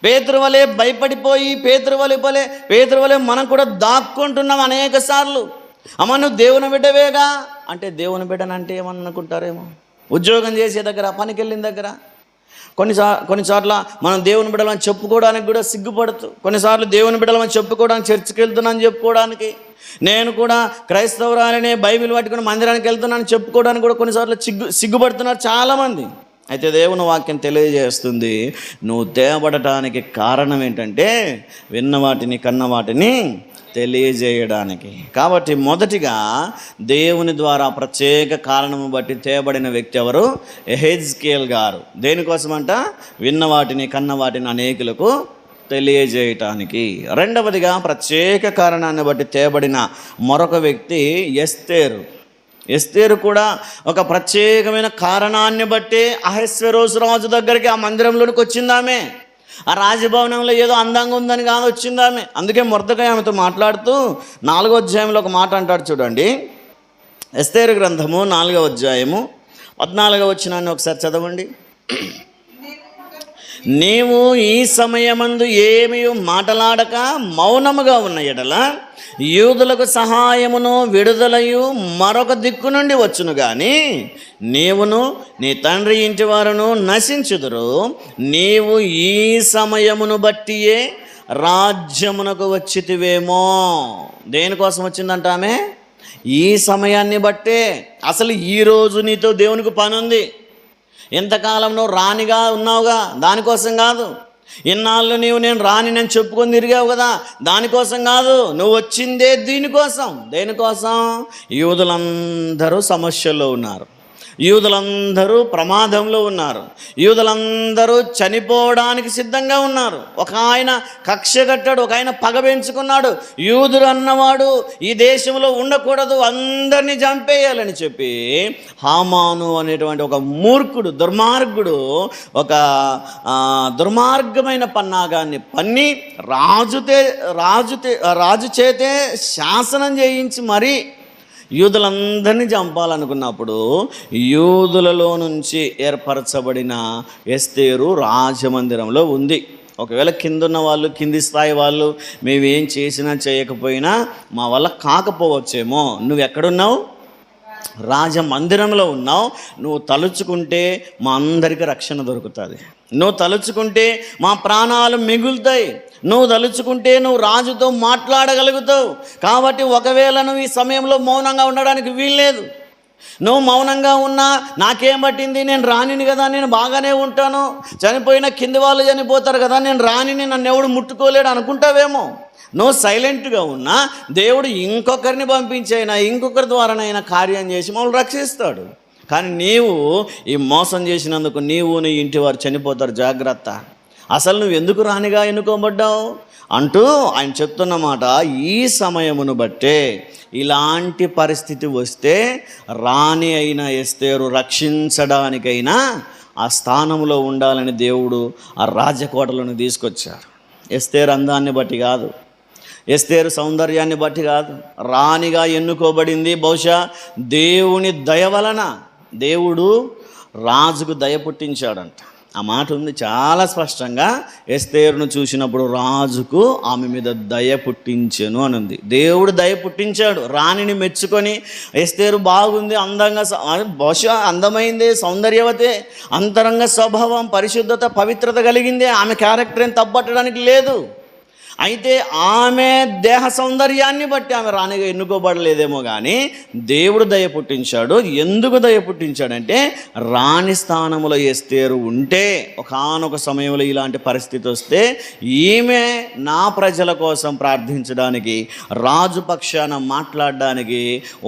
పేతురు వలె భయపడిపోయి పేతురు వలె మనం కూడా దాక్కుంటున్నాం అనేక సార్లు. అమ్మ నువ్వు దేవుని బిడ్డవేగా అంటే, దేవుని బిడ్డనంటే ఏమనుకుంటారేమో, ఉద్యోగం చేసే దగ్గర, పనికి వెళ్ళిన దగ్గర, కొన్నిసార్లు మనం దేవుని బిడ్డలని చెప్పుకోవడానికి కూడా సిగ్గుపడుతూ, కొన్నిసార్లు దేవుని బిడ్డలని చెప్పుకోవడానికి చర్చికి వెళ్తున్నాను చెప్పుకోవడానికి, నేను కూడా క్రైస్తవురాలనే బైబిల్ పట్టుకుని మందిరానికి వెళ్తున్నాను చెప్పుకోవడానికి కూడా కొన్నిసార్లు సిగ్గుపడుతున్నారు చాలామంది. అయితే దేవుని వాక్యం తెలియజేస్తుంది, నువ్వు తేబడటానికి కారణం ఏంటంటే విన్న వాటిని కన్న వాటిని తెలియజేయడానికి. కాబట్టి మొదటిగా దేవుని ద్వారా ప్రత్యేక కారణము బట్టి తేబడిన వ్యక్తి ఎవరు? ఎహెజ్కేల్ గారు. దేనికోసమంట? విన్న వాటిని కన్న వాటిని అనేకులకు తెలియజేయటానికి. రెండవదిగా ప్రత్యేక కారణాన్ని బట్టి తేబడిన మరొక వ్యక్తి ఎస్తేరు. ఎస్తేరు కూడా ఒక ప్రత్యేకమైన కారణాన్ని బట్టి అహస్వేరోసు రాజు దగ్గరికి ఆ మందిరంలోనికి వచ్చిందామే. ఆ రాజభవనంలో ఏదో అందంగా ఉందని కాదు వచ్చిందామె. అందుకే మొర్దెకై ఆమెతో మాట్లాడుతూ 4వ అధ్యాయంలో ఒక మాట అంటాడు చూడండి. ఎస్తేరు గ్రంథము 4వ అధ్యాయము 14వ వచనాన్ని ఒకసారి చదవండి. నీవు ఈ సమయమందు ఏమీ మాటలాడక మౌనముగా ఉన్న ఎడల యూదులకు సహాయమును విడుదలయు మరొక దిక్కు నుండి వచ్చును గాని నీవును నీ తండ్రి ఇంటి వారును నశించుదురు. నీవు ఈ సమయమును బట్టియే రాజ్యమునకు వచ్చితివేమో. దేనికోసం వచ్చిందంట ఆమె? ఈ సమయాన్ని బట్టే. అసలు ఈరోజు నీతో దేవునికి పని ఉంది. ఎంతకాలం నువ్వు రాణిగా ఉన్నావుగా, దానికోసం కాదు. ఇన్నాళ్ళు నేను రాని చెప్పుకొని తిరిగావు కదా, దానికోసం కాదు, నువ్వు వచ్చిందే దీనికోసం. దేనికోసం? యూదులందరూ సమస్యల్లో ఉన్నారు, యూదులందరూ ప్రమాదంలో ఉన్నారు, యూదులందరూ చనిపోవడానికి సిద్ధంగా ఉన్నారు. ఒక ఆయన కక్ష కట్టాడు, ఒక ఆయన పగ పెంచుకున్నాడు. యూదుడు అన్నవాడు ఈ దేశంలో ఉండకూడదు, అందరినీ చంపేయాలని చెప్పి హామాను అనేటువంటి ఒక మూర్ఖుడు, దుర్మార్గుడు ఒక దుర్మార్గమైన పన్నాగాన్ని పన్ని రాజు చేతే శాసనం చేయించి మరీ యూదులందరినీ చంపాలనుకున్నప్పుడు యూదులలో నుంచి ఏర్పరచబడిన ఎస్తేరు రాజమందిరంలో ఉంది. ఒకవేళ కిందున్న వాళ్ళు, కింది స్థాయి వాళ్ళు మేమేం చేసినా చేయకపోయినా మా వల్ల కాకపోవచ్చేమో, నువ్వు ఎక్కడున్నావు? రాజమందిరంలో ఉన్నావు. నువ్వు తలుచుకుంటే మా అందరికీ రక్షణ దొరుకుతుంది, నువ్వు తలుచుకుంటే మా ప్రాణాలు మిగులుతాయి, నువ్వు తలుచుకుంటే నువ్వు రాజుతో మాట్లాడగలుగుతావు. కాబట్టి ఒకవేళ నువ్వు ఈ సమయంలో మౌనంగా ఉండడానికి వీల్లేదు. నువ్వు మౌనంగా ఉన్నా నాకేం పట్టింది, నేను రానిని కదా, నేను బాగానే ఉంటాను, చనిపోయిన కింది వాళ్ళు చనిపోతారు కదా, నేను రానిని, నన్ను ఎవడు ముట్టుకోలేడు అనుకుంటావేమో. నువ్వు సైలెంట్గా ఉన్నా దేవుడు ఇంకొకరిని పంపించైనా ఇంకొకరి ద్వారానైనా కార్యం చేసి మమ్మల్ని రక్షిస్తాడు. కానీ నీవు ఈ మోసం చేసినందుకు నీవు నీ ఇంటి వారు చనిపోతారు, జాగ్రత్త. అసలు నువ్వు ఎందుకు రానిగా ఎన్నుకోబడ్డావు అంటూ ఆయన చెప్తున్నమాట. ఈ సమయమును బట్టే ఇలాంటి పరిస్థితి వస్తే రాణి అయిన ఎస్తేరు రక్షించడానికైనా ఆ స్థానంలో ఉండాలని దేవుడు ఆ రాజకోటలను తీసుకొచ్చారు. ఎస్తేరు అందాన్ని బట్టి కాదు, ఎస్తేరు సౌందర్యాన్ని బట్టి కాదు, రాణిగా ఎన్నుకోబడింది బహుశా దేవుని దయ వలన. దేవుడు రాజుకు దయ పుట్టించాడంట. ఆ మాట ఉంది చాలా స్పష్టంగా. ఎస్తేరును చూసినప్పుడు రాజుకు ఆమె మీద దయ పుట్టించెను అని ఉంది. దేవుడు దయ పుట్టించాడు. రాణిని మెచ్చుకొని ఎస్తేరు బాగుంది, అందంగా, బహుశా అందమైందే, సౌందర్యవతే, అంతరంగ స్వభావం, పరిశుద్ధత, పవిత్రత కలిగిందే, ఆమె క్యారెక్టర్ ఏం తప్పట్టడానికి లేదు. అయితే ఆమె దేహ సౌందర్యాన్ని బట్టి ఆమె రాణిగా ఎన్నుకోబడలేదేమో కానీ దేవుడు దయ పుట్టించాడు. ఎందుకు దయ పుట్టించాడంటే రాణి స్థానంలో ఎస్తేరు ఉంటే ఒకానొక సమయంలో ఇలాంటి పరిస్థితి వస్తే ఈమె నా ప్రజల కోసం ప్రార్థించడానికి, రాజు పక్షాన మాట్లాడడానికి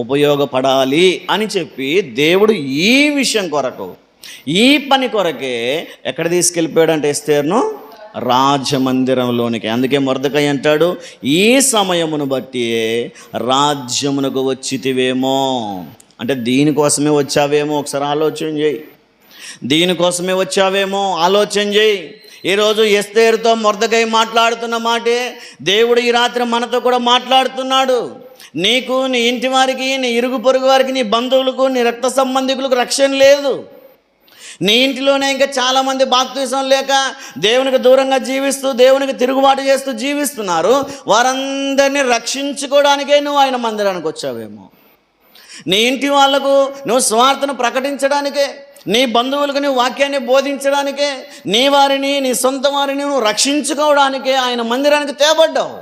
ఉపయోగపడాలి అని చెప్పి దేవుడు ఈ విషయం కొరకు, ఈ పని కొరకే ఎక్కడ తీసుకెళ్ళిపోయాడంటే ఎస్తేరును రాజమందిరంలోనికి. అందుకే మొర్దెకై అంటాడు, ఈ సమయమును బట్టి రాజ్యమునకు వచ్చితివేమో అంటే దీనికోసమే వచ్చావేమో. ఒకసారి ఆలోచన చేయి, దీనికోసమే వచ్చావేమో ఆలోచన చేయి. ఈరోజు ఎస్తేరుతో మొర్దెకై మాట్లాడుతున్న మాటే దేవుడు ఈ రాత్రి మనతో కూడా మాట్లాడుతున్నాడు. నీకు, నీ ఇంటి వారికి, నీ ఇరుగు పొరుగు వారికి, నీ బంధువులకు, నీ రక్త సంబంధికులకు రక్షణ లేదు. నీ ఇంటిలోనే ఇంకా చాలామంది బాప్తిసం లేక దేవునికి దూరంగా జీవిస్తూ, దేవునికి తిరుగుబాటు చేస్తూ జీవిస్తున్నారు. వారందరినీ రక్షించుకోవడానికే నువ్వు ఆయన మందిరానికి వచ్చావేమో. నీ ఇంటి వాళ్లకు నువ్వు స్వార్థను ప్రకటించడానికే, నీ బంధువులకు నువ్వు వాక్యాన్ని బోధించడానికే, నీ వారిని, నీ సొంత వారిని నువ్వు రక్షించుకోవడానికే ఆయన మందిరానికి తేబడ్డావు.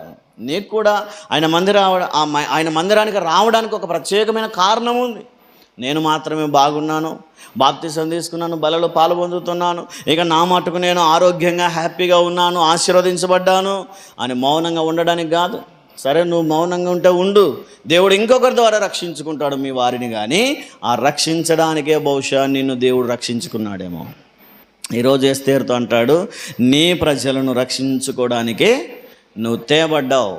నీకు కూడా ఆయన మందిరానికి రావడానికి ఒక ప్రత్యేకమైన కారణం ఉంది. నేను మాత్రమే బాగున్నాను, బాప్తిసం తీసుకున్నాను, బలలో పాలు పొందుతున్నాను, ఇక నా మటుకు నేను ఆరోగ్యంగా హ్యాపీగా ఉన్నాను, ఆశీర్వదించబడ్డాను అని మౌనంగా ఉండడానికి కాదు. సరే, నువ్వు మౌనంగా ఉంటే ఉండు, దేవుడు ఇంకొకరి ద్వారా రక్షించుకుంటాడు మీ వారిని. కానీ ఆ రక్షించడానికే బహుశా నిన్ను దేవుడు రక్షించుకున్నాడేమో. ఈరోజు ఎస్తేరుతో అంటాడు, నీ ప్రజలను రక్షించుకోవడానికే నువ్వు తేబడ్డావు.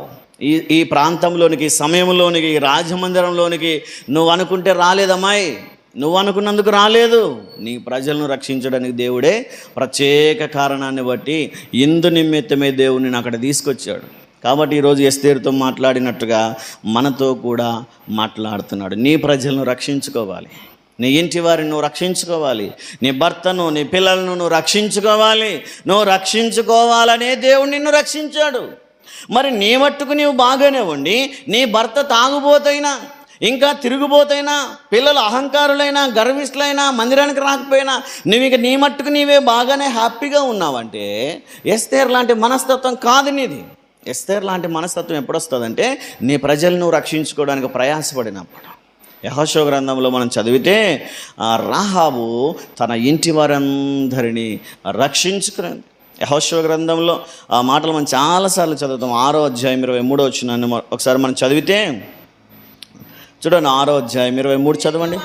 ఈ ప్రాంతంలోనికి, ఈ సమయంలోనికి, ఈ రాజమందిరంలోనికి నువ్వు అనుకుంటే రాలేదమ్మాయి, నువ్వు అనుకున్నందుకు రాలేదు. నీ ప్రజలను రక్షించడానికి దేవుడే ప్రత్యేక కారణాన్ని బట్టి ఇందు నిమిత్తమే దేవుడిని అక్కడ తీసుకొచ్చాడు. కాబట్టి ఈరోజు ఎస్తేరుతో మాట్లాడినట్టుగా మనతో కూడా మాట్లాడుతున్నాడు. నీ ప్రజలను రక్షించుకోవాలి, నీ ఇంటి వారిని నువ్వు రక్షించుకోవాలి, నీ భర్తను, నీ పిల్లలను నువ్వు రక్షించుకోవాలి. నువ్వు రక్షించుకోవాలనే దేవుడు నిన్ను రక్షించాడు. మరి నీ మట్టుకు నీవు బాగానే ఉండి, నీ భర్త తాగుబోతైనా, ఇంకా తిరుగుబోతైనా, పిల్లలు అహంకారులైనా, గర్విష్ఠులైనా, మందిరానికి రాకపోయినా, నువ్వు ఇక నీ మట్టుకు నీవే బాగానే హ్యాపీగా ఉన్నావంటే ఎస్తేరు లాంటి మనస్తత్వం కాదు నీది. ఎస్తేరు లాంటి మనస్తత్వం ఎప్పుడు వస్తుందంటే నీ ప్రజలను రక్షించుకోవడానికి ప్రయాసపడినప్పుడు. యెహోషువ గ్రంథంలో మనం చదివితే రాహాబు తన ఇంటి వారందరినీ రక్షించుకున్నది. యెహోషువ గ్రంథంలో ఆ మాటలు మనం చాలాసార్లు చదువుతాం. 6వ అధ్యాయం 23వ వచనాన్ని ఒకసారి మనం చదివితే చూడండి. 6వ అధ్యాయం 23 చదవండి.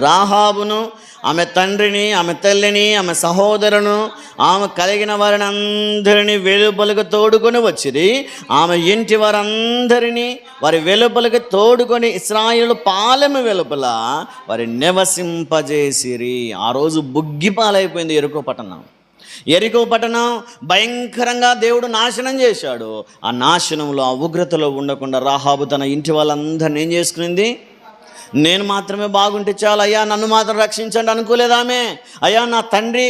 రాహాబును, ఆమె తండ్రిని, ఆమె తల్లిని, ఆమె సహోదరును, ఆమె కలిగిన వారిని అందరినీ వెలుపలకు తోడుకొని వచ్చిరి. ఆమె ఇంటి వారందరినీ వారి వెలుపలకు తోడుకొని ఇశ్రాయేలు పాలెము వెలుపల వారి నివసింపజేసిరి. ఆ రోజు బుగ్గిపాలైపోయింది యెరికో పట్టణం. యెరికో పట్టణం భయంకరంగా దేవుడు నాశనం చేశాడు. ఆ నాశనంలో, ఆ ఉగ్రతలో ఉండకుండా రాహాబు తన ఇంటి వాళ్ళందరినీ ఏం చేసుకునింది? నేను మాత్రమే బాగుంటే చాలు అయ్యా, నన్ను మాత్రం రక్షించండి అనుకోలేదామే. అయ్యా, నా తండ్రి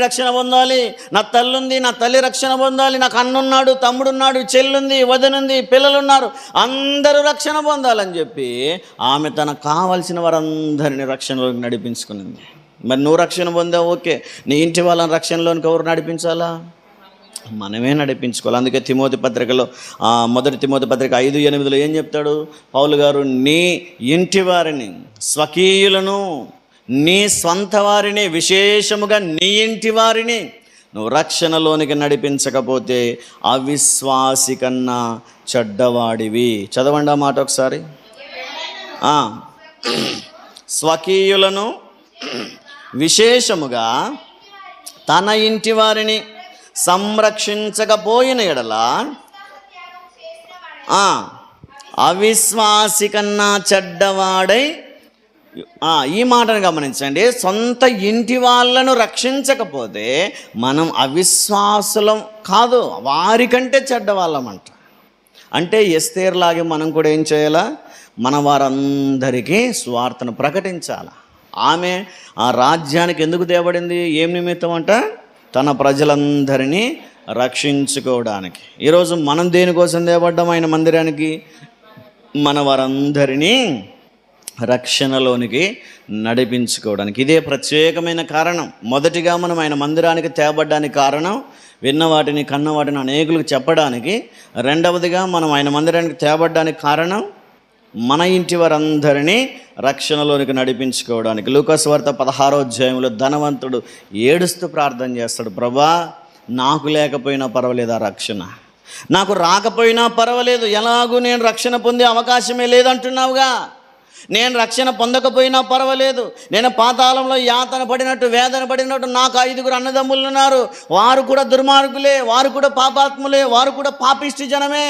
రక్షణ పొందాలి, నా తల్లుంది, నా తల్లి రక్షణ పొందాలి, నాకు అన్నున్నాడు, తమ్ముడున్నాడు, చెల్లుంది, వదనుంది, పిల్లలున్నారు, అందరూ రక్షణ పొందాలని చెప్పి ఆమె తనకు కావలసిన వారందరినీ రక్షణలోకి నడిపించుకునింది. మరి నువ్వు రక్షణ పొందావు, ఓకే, నీ ఇంటి వాళ్ళని రక్షణలోనికి ఎవరు నడిపించాలా? మనమే నడిపించుకోవాలి. అందుకే తిమోతి పత్రికలో 1 తిమోతి పత్రిక 5:8 ఏం చెప్తాడు పౌలు గారు? నీ ఇంటి వారిని, స్వకీయులను, నీ స్వంత వారిని, విశేషముగా నీ ఇంటి వారిని నువ్వు రక్షణలోనికి నడిపించకపోతే అవిశ్వాసి కన్నా చెడ్డవాడివి. చదవండి ఆ మాట ఒకసారి. స్వకీయులను, విశేషముగా తన ఇంటి వారిని సంరక్షించకపోయిన ఎడల అవిశ్వాసి కన్నా చెడ్డవాడై. ఈ మాటను గమనించండి. సొంత ఇంటి వాళ్ళను రక్షించకపోతే మనం అవిశ్వాసులం కాదు, వారికంటే చెడ్డవాళ్ళమంట. అంటే ఎస్తేరులాగే మనం కూడా ఏం చేయాలా? మన వారందరికీ సువార్తను ప్రకటించాలి. ఆమె ఆ రాజ్యానికి ఎందుకు తేబడింది? ఏం నిమిత్తం అంట? తన ప్రజలందరినీ రక్షించుకోవడానికి. ఈరోజు మనం దేనికోసం తేబడ్డాం? ఆయన మందిరానికి మన వారందరినీ రక్షణలోనికి నడిపించుకోవడానికి. ఇదే ప్రత్యేకమైన కారణం. మొదటిగా మనం ఆయన మందిరానికి తేబడ్డానికి కారణం విన్న వాటిని, కన్న వాటిని అనేకులకు చెప్పడానికి. రెండవదిగా మనం ఆయన మందిరానికి తేబడ్డానికి కారణం మన ఇంటి వారందరినీ రక్షణలోనికి నడిపించుకోవడానికి. లూకాసు వార్త 16వ అధ్యాయంలో ధనవంతుడు ఏడుస్తూ ప్రార్థన చేస్తాడు, ప్రభా, నాకు లేకపోయినా పర్వాలేదు ఆ రక్షణ, నాకు రాకపోయినా పర్వాలేదు, ఎలాగూ నేను రక్షణ పొందే అవకాశమే లేదంటున్నావుగా, నేను రక్షణ పొందకపోయినా పర్వాలేదు, నేను పాతాళంలో యాతన పడినట్టు, వేదన పడినట్టు నాకు 5 అన్నదమ్ములు ఉన్నారు, వారు కూడా దుర్మార్గులే, వారు కూడా పాపాత్ములే, వారు కూడా పాపిష్టి జనమే,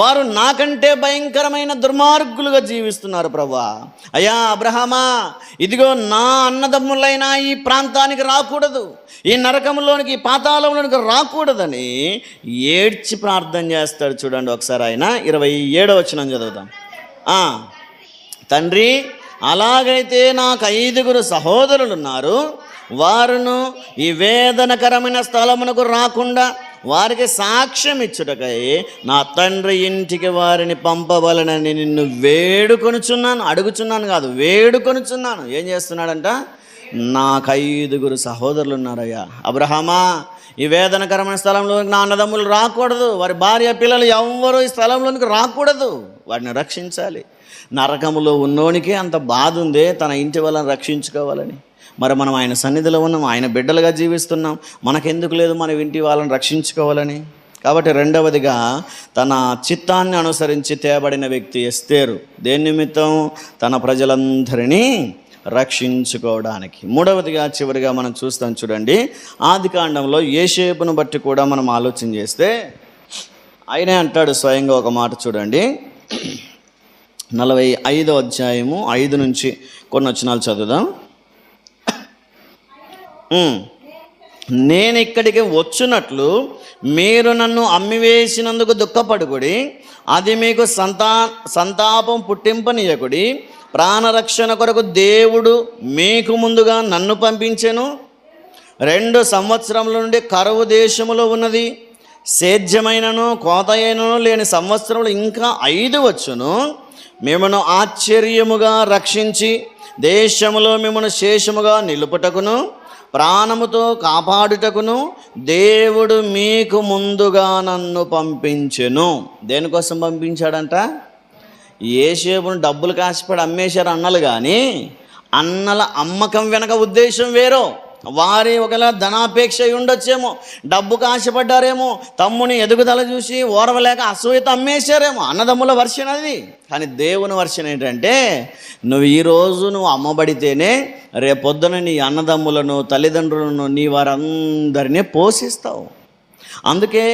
వారు నాకంటే భయంకరమైన దుర్మార్గులుగా జీవిస్తున్నారు ప్రభా. అయ్యా అబ్రహామా, ఇదిగో నా అన్నదమ్ములైనా ఈ ప్రాంతానికి రాకూడదు, ఈ నరకంలోనికి, ఈ పాతాళంలోనికి రాకూడదని ఏడ్చి ప్రార్థన చేస్తాడు. చూడండి ఒకసారి ఆయన 27వ వచనం చదువుతాం. తండ్రి, అలాగైతే నాకు 5 సహోదరులు ఉన్నారు, వారును ఈ వేదనకరమైన స్థలమునకు రాకుండా వారికి సాక్ష్యం ఇచ్చుటకై నా తండ్రి ఇంటికి వారిని పంపవలనని నిన్ను వేడుకొనుచున్నాను. అడుగుచున్నాను కాదు, వేడుకొనుచున్నాను. ఏం చేస్తున్నాడంట? నాకు 5 సహోదరులు ఉన్నారయ్యా. అబ్రహామా, ఈ వేదనకరమైన స్థలంలోనికి నా అన్నదమ్ములు రాకూడదు, వారి భార్య పిల్లలు ఎవ్వరూ ఈ స్థలంలోనికి రాకూడదు, వాడిని రక్షించాలి. నరకములో ఉన్నోనికి అంత బాధ ఉందే తన ఇంటి వాళ్ళని రక్షించుకోవాలని. మరి మనం ఆయన సన్నిధిలో ఉన్నాం, ఆయన బిడ్డలుగా జీవిస్తున్నాం, మనకెందుకు లేదు మన ఇంటి వాళ్ళని రక్షించుకోవాలని? కాబట్టి రెండవదిగా తన చిత్తాన్ని అనుసరించి తేబడిన వ్యక్తి ఎస్తేరు. దేని నిమిత్తం? తన ప్రజలందరినీ రక్షించుకోవడానికి. మూడవదిగా చివరిగా మనం చూస్తాం చూడండి, ఆదికాండంలో యోసేపును బట్టి కూడా మనం ఆలోచన చేస్తే ఆయనే అంటాడు స్వయంగా ఒక మాట. చూడండి 45వ అధ్యాయము 5 నుంచి కొన్ని వచనాలు చదువుదాం. నేను ఇక్కడికి వచ్చినట్లు మీరు నన్ను అమ్మివేసినందుకు దుఃఖపడుకుడి, అది మీకు సంతాపం పుట్టింపనీయకుడి. ప్రాణరక్షణ కొరకు దేవుడు మీకు ముందుగా నన్ను పంపించెను. 2 సంవత్సరముల నుండి కరువు దేశములో ఉన్నది, సేద్యమైనను కోతయైనను లేని సంవత్సరములు ఇంకా 5 వచ్చును. మిమ్మను ఆశ్చర్యముగా రక్షించి దేశములో మిమ్మను శేషముగా నిలుపుటకును ప్రాణముతో కాపాడుటకును దేవుడు మీకు ముందుగా నన్ను పంపించెను. దేనికోసం పంపించాడంట? యోసేపును డబ్బులు కాసిపడి అమ్మేశారు అన్నలు, కానీ అన్నల అమ్మకం వెనక ఉద్దేశం వేరో. వారి ఒకవేళ ధనాపేక్ష ఉండొచ్చేమో, డబ్బుకు ఆశపడ్డారేమో, తమ్ముని ఎదుగుదల చూసి ఓర్వలేక అసూయతో అమ్మేశారేమో. అన్నదమ్ముల వర్షన్ అది. కానీ దేవుని వర్షన్ ఏంటంటే, నువ్వు ఈరోజు అమ్మబడితేనే రేపొద్దున నీ అన్నదమ్ములను, తల్లిదండ్రులను, నీ వారందరినీ పోషిస్తావు. అందుకే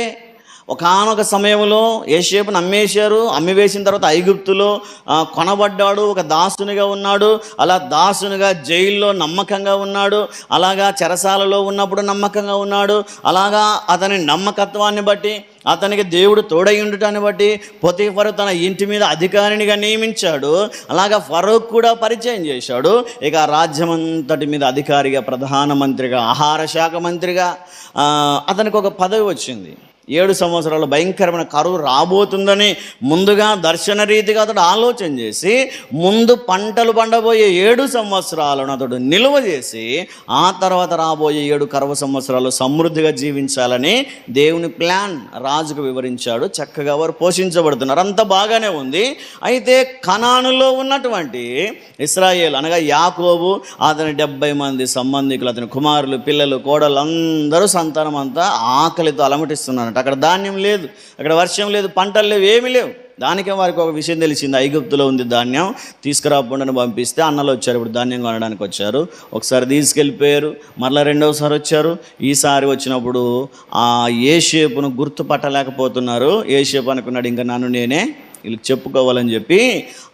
ఒకానొక సమయంలో యోసేపును అమ్మేశారు. అమ్మివేసిన తర్వాత ఐగుప్తులో కొనబడ్డాడు, ఒక దాసునిగా ఉన్నాడు. అలా దాసునిగా జైల్లో నమ్మకంగా ఉన్నాడు. అలాగా చెరసాలలో ఉన్నప్పుడు నమ్మకంగా ఉన్నాడు. అలాగా అతని నమ్మకత్వాన్ని బట్టి, అతనికి దేవుడు తోడై ఉండటాన్ని బట్టి పొతీఫరు తన ఇంటి మీద అధికారినిగా నియమించాడు. అలాగా ఫరోక్ కూడా పరిచయం చేశాడు. ఇక రాజ్యమంతటి మీద అధికారిగా, ప్రధానమంత్రిగా, ఆహార శాఖ మంత్రిగా అతనికి ఒక పదవి వచ్చింది. 7 సంవత్సరాలు భయంకరమైన కరువు రాబోతుందని ముందుగా దర్శన రీతిగా అతడు ఆలోచన చేసి, ముందు పంటలు పండబోయే 7 సంవత్సరాలను అతడు నిలువ చేసి, ఆ తర్వాత రాబోయే 7 కరువు సంవత్సరాలు సమృద్ధిగా జీవించాలని దేవుని ప్లాన్ రాజుకు వివరించాడు. చక్కగా వారు పోషించబడుతున్నారు, అంత బాగానే ఉంది. అయితే కనానులో ఉన్నటువంటి ఇశ్రాయేలు అనగా యాకోబు, అతని 70 మంది సంబంధికులు, అతని కుమారులు, పిల్లలు, కోడలు అందరూ సంతానం అంతా ఆకలితో అలమటిస్తున్నారు. అక్కడ ధాన్యం లేదు, అక్కడ వర్షం లేదు, పంటలు లేవు, ఏమీ లేవు. దానికే వారికి ఒక విషయం తెలిసింది, ఐగుప్తులో ఉంది ధాన్యం, తీసుకురాకుండా పంపిస్తే అన్నలు వచ్చారు. ఇప్పుడు ధాన్యం కొనడానికి వచ్చారు. ఒకసారి తీసుకెళ్ళిపోయారు, మరలా రెండవసారి వచ్చారు. ఈసారి వచ్చినప్పుడు ఆ యోసేపును గుర్తుపట్టలేకపోతున్నారు. యోసేపు అనుకున్నాడు, ఇంకా నన్ను నేనే వీళ్ళకి చెప్పుకోవాలని చెప్పి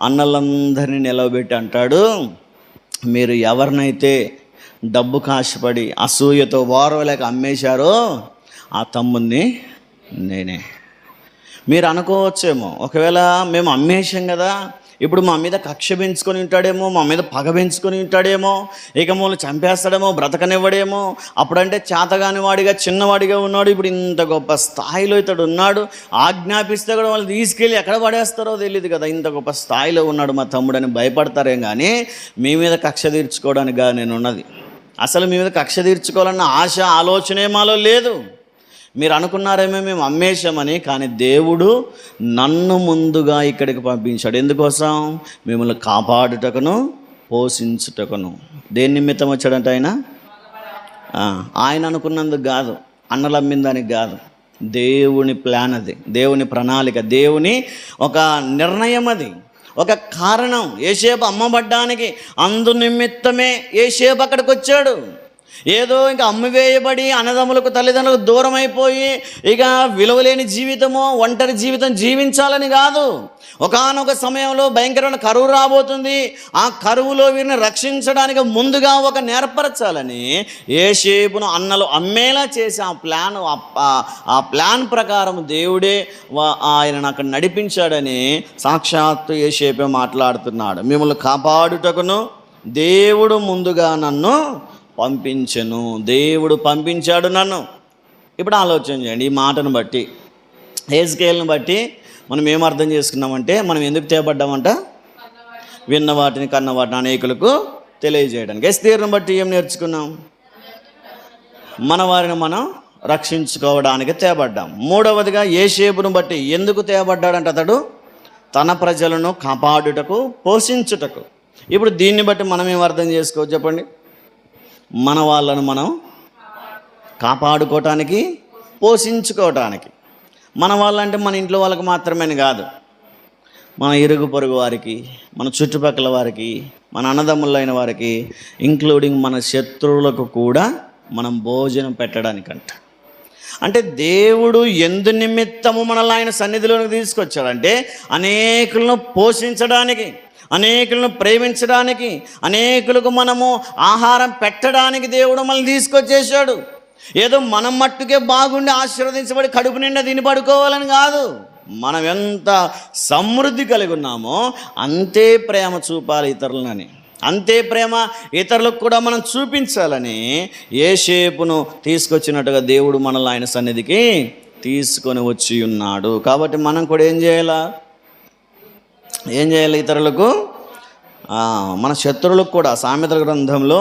అన్నలందరినీ నిలవబెట్టి అంటాడు, మీరు ఎవరినైతే డబ్బు కాశపడి అసూయతో ఓర్వలేక అమ్మేశారో ఆ తమ్ముడిని నేనే. మీరు అనుకోవచ్చేమో, ఒకవేళ మేము అమ్మేశాం కదా, ఇప్పుడు మా మీద కక్ష పెంచుకొని ఉంటాడేమో, మా మీద పగ పెంచుకొని ఉంటాడేమో, ఇక మూలు చంపేస్తాడేమో, బ్రతకనివ్వడేమో. అప్పుడంటే చేతగాని వాడిగా, చిన్నవాడిగా ఉన్నాడు, ఇప్పుడు ఇంత గొప్ప స్థాయిలో ఇతడు ఉన్నాడు. ఆజ్ఞాపిస్తే కూడా వాళ్ళు తీసుకెళ్ళి ఎక్కడ పడేస్తారో తెలియదు కదా, ఇంత గొప్ప స్థాయిలో ఉన్నాడు మా తమ్ముడని భయపడతారేం. కానీ మీ మీద కక్ష తీర్చుకోవడానికి నేను ఉన్నది. అసలు మీ మీద కక్ష తీర్చుకోవాలన్న ఆశ, ఆలోచనే మాలో లేదు. మీరు అనుకున్నారేమో మేము అమ్మేశామని, కానీ దేవుడు నన్ను ముందుగా ఇక్కడికి పంపించాడు. ఎందుకోసం? మిమ్మల్ని కాపాడుటకును, పోషించుటకును. దేని నిమిత్తం వచ్చాడంటే ఆయన అనుకున్నందుకు కాదు, అన్నలు అమ్మిందానికి కాదు. దేవుని ప్లాన్ అది, దేవుని ప్రణాళిక, దేవుని ఒక నిర్ణయం అది, ఒక కారణం. యోసేపు అమ్మబడ్డానికి అందు నిమిత్తమే యోసేపు అక్కడికి వచ్చాడు. ఏదో ఇంకా అమ్మివేయబడి అన్నదమ్ములకు, తల్లిదండ్రులకు దూరం అయిపోయి ఇక విలువలేని జీవితమో, ఒంటరి జీవితం జీవించాలని కాదు. ఒకానొక సమయంలో భయంకరమైన కరువు రాబోతుంది. ఆ కరువులో వీరిని రక్షించడానికి ముందుగా ఒక నేర్పరచాలని యోసేపును అన్నలు అమ్మేలా చేసి ఆ ప్లాన్ ప్రకారం దేవుడే ఆయన అక్కడ నడిపించాడని సాక్షాత్తు యోసేపే మాట్లాడుతున్నాడు. మిమ్మల్ని కాపాడుటకును దేవుడు ముందుగా నన్ను పంపించెను. దేవుడు పంపించాడు నన్ను. ఇప్పుడు ఆలోచన చేయండి, ఈ మాటను బట్టి, హెజ్కేలును బట్టి మనం ఏం అర్థం చేసుకున్నామంటే, మనం ఎందుకు తేబడ్డామంట? విన్న వాటిని, కన్న వాటిని అనేకులకు తెలియజేయడానికి. ఎస్తేరును బట్టి ఏం నేర్చుకున్నాం? మన వారిని మనం రక్షించుకోవడానికి తేబడ్డాం. మూడవదిగా యోసేపును బట్టి ఎందుకు తేబడ్డాడంటే, అతడు తన ప్రజలను కాపాడుటకు, పోషించుటకు. ఇప్పుడు దీన్ని బట్టి మనం ఏం అర్థం చేసుకోవచ్చు చెప్పండి? మన వాళ్ళను మనం కాపాడుకోవటానికి, పోషించుకోవటానికి. మన వాళ్ళంటే మన ఇంట్లో వాళ్ళకి మాత్రమే కాదు, మన ఇరుగు పొరుగు వారికి, మన చుట్టుపక్కల వారికి, మన అన్నదమ్ములైన వారికి, ఇంక్లూడింగ్ మన శత్రువులకు కూడా మనం భోజనం పెట్టడానికంట. అంటే దేవుడు ఎందు నిమిత్తము మనల్ని ఆయన సన్నిధిలోకి తీసుకొచ్చాడంటే అనేకులను పోషించడానికి, అనేకులను ప్రేమించడానికి, అనేకులకు మనము ఆహారం పెట్టడానికి దేవుడు మనల్ని తీసుకొచ్చేసాడు. ఏదో మనం మట్టుకే బాగుండి ఆశీర్వదించబడి కడుపు నిండా తిని పడుకోవాలని కాదు. మనం ఎంత సమృద్ధి కలిగి ఉన్నామో అంతే ప్రేమ చూపాలి ఇతరులని, అంతే ప్రేమ ఇతరులకు కూడా మనం చూపించాలని యోసేపును తీసుకొచ్చినట్టుగా దేవుడు మనల్ని ఆయన సన్నిధికి తీసుకొని వచ్చి ఉన్నాడు. కాబట్టి మనం కూడా ఏం చేయాలి? ఇతరులకు, మన శత్రువులకు కూడా. సామెతల గ్రంథంలో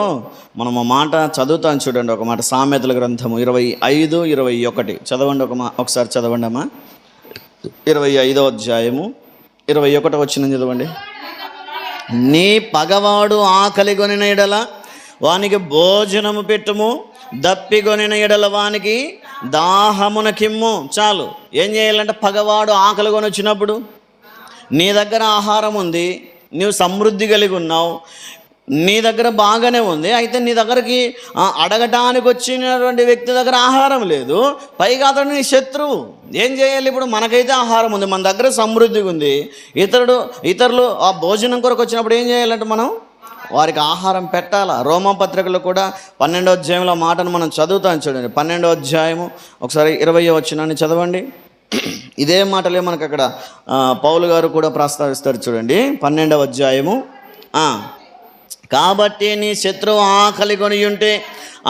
మనం ఒక మాట చదువుతాను చూడండి, ఒక మాట. సామెతల గ్రంథము 25:21 చదవండి, ఒకసారి చదవండి అమ్మా. 25వ అధ్యాయము 21వ వచనం చదవండి. నీ పగవాడు ఆకలి కొనిన ఎడల వానికి భోజనము పెట్టుము, దప్పిగొనిన ఎడల వానికి దాహమున కిమ్ము. చాలు. ఏం చేయాలంటే పగవాడు ఆకలి కొని వచ్చినప్పుడు నీ దగ్గర ఆహారం ఉంది, నీవు సమృద్ధి కలిగి ఉన్నావు, నీ దగ్గర బాగానే ఉంది, అయితే నీ దగ్గరికి అడగటానికి వచ్చినటువంటి వ్యక్తి దగ్గర ఆహారం లేదు, పైగా అతడు నీ శత్రువు. ఏం చేయాలి? ఇప్పుడు మనకైతే ఆహారం ఉంది, మన దగ్గర సమృద్ధిగా ఉంది, ఇతరులు ఆ భోజనం కొరకు వచ్చినప్పుడు ఏం చేయాలంటే మనం వారికి ఆహారం పెట్టాలా. రోమాపత్రికలో కూడా 12వ అధ్యాయంలో మాటను మనం చదువుతాం చూడండి. 12వ అధ్యాయము ఒకసారి 20వ వచనాన్ని చదవండి. ఇదే మాటలే మనకు అక్కడ పౌలు గారు కూడా ప్రస్తావిస్తారు చూడండి. 12వ అధ్యాయము. కాబట్టి నీ శత్రువు ఆకలి కొని ఉంటే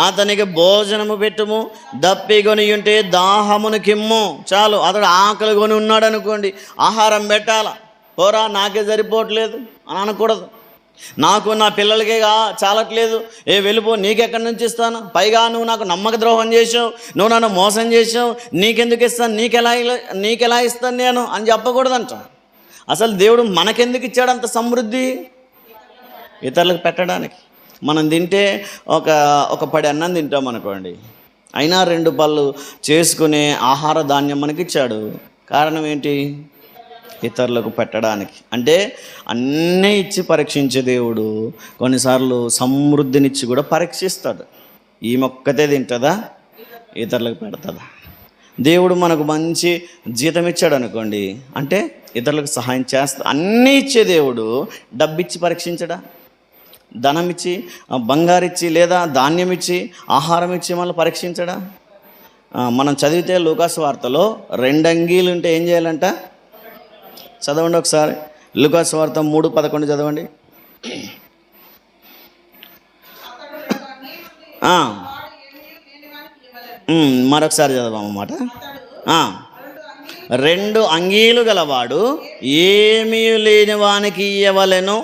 అతనికి భోజనము పెట్టుము, దప్పి కొని ఉంటే దాహమును కిమ్ము. చాలు. అతడు ఆకలి కొని ఉన్నాడు అనుకోండి, ఆహారం పెట్టాల. పోరా నాకే సరిపోవట్లేదు అని అనకూడదు. నాకు నా పిల్లలకే చాలట్లేదు, వెళ్ళిపో, నీకెక్కడి నుంచి ఇస్తాను, పైగా నువ్వు నాకు నమ్మక ద్రోహం చేసావు, నువ్వు నన్ను మోసం చేసావు, నీకెందుకు ఇస్తాను, నీకెలా ఇస్తాను నేను అని చెప్పకూడదంట. అసలు దేవుడు మనకెందుకు ఇచ్చాడు అంత సమృద్ధి? ఇతరులకు పెట్టడానికి. మనం తింటే ఒక పడి అన్నం తింటాం అనుకోండి, అయినా 2 పళ్ళు చేసుకునే ఆహార ధాన్యం మనకిచ్చాడు. కారణం ఏంటి? ఇతరులకు పెట్టడానికి. అంటే అన్నీ ఇచ్చి పరీక్షించే దేవుడు కొన్నిసార్లు సమృద్ధినిచ్చి కూడా పరీక్షిస్తాడు. ఈ మొక్కతే తింటుందా, ఇతరులకు పెడుతుందా? దేవుడు మనకు మంచి జీతం ఇచ్చాడు అనుకోండి, అంటే ఇతరులకు సహాయం చేస్తా. అన్నీ ఇచ్చే దేవుడు డబ్బిచ్చి పరీక్షించడా? ధనం ఇచ్చి, బంగారు ఇచ్చి, లేదా ధాన్యం ఇచ్చి, ఆహారం ఇచ్చి మళ్ళీ పరీక్షించడా? మనం చదివితే లూకాసు వార్తలో 2 అంగీలు ఉంటే ఏం చేయాలంట? చదవండి ఒకసారి. లూకాసు వార్త 3:11 చదవండి. మరొకసారి చదవమాట. 2 అంగీలు గలవాడు ఏమీ లేని వానికి ఇయ్యవలెను,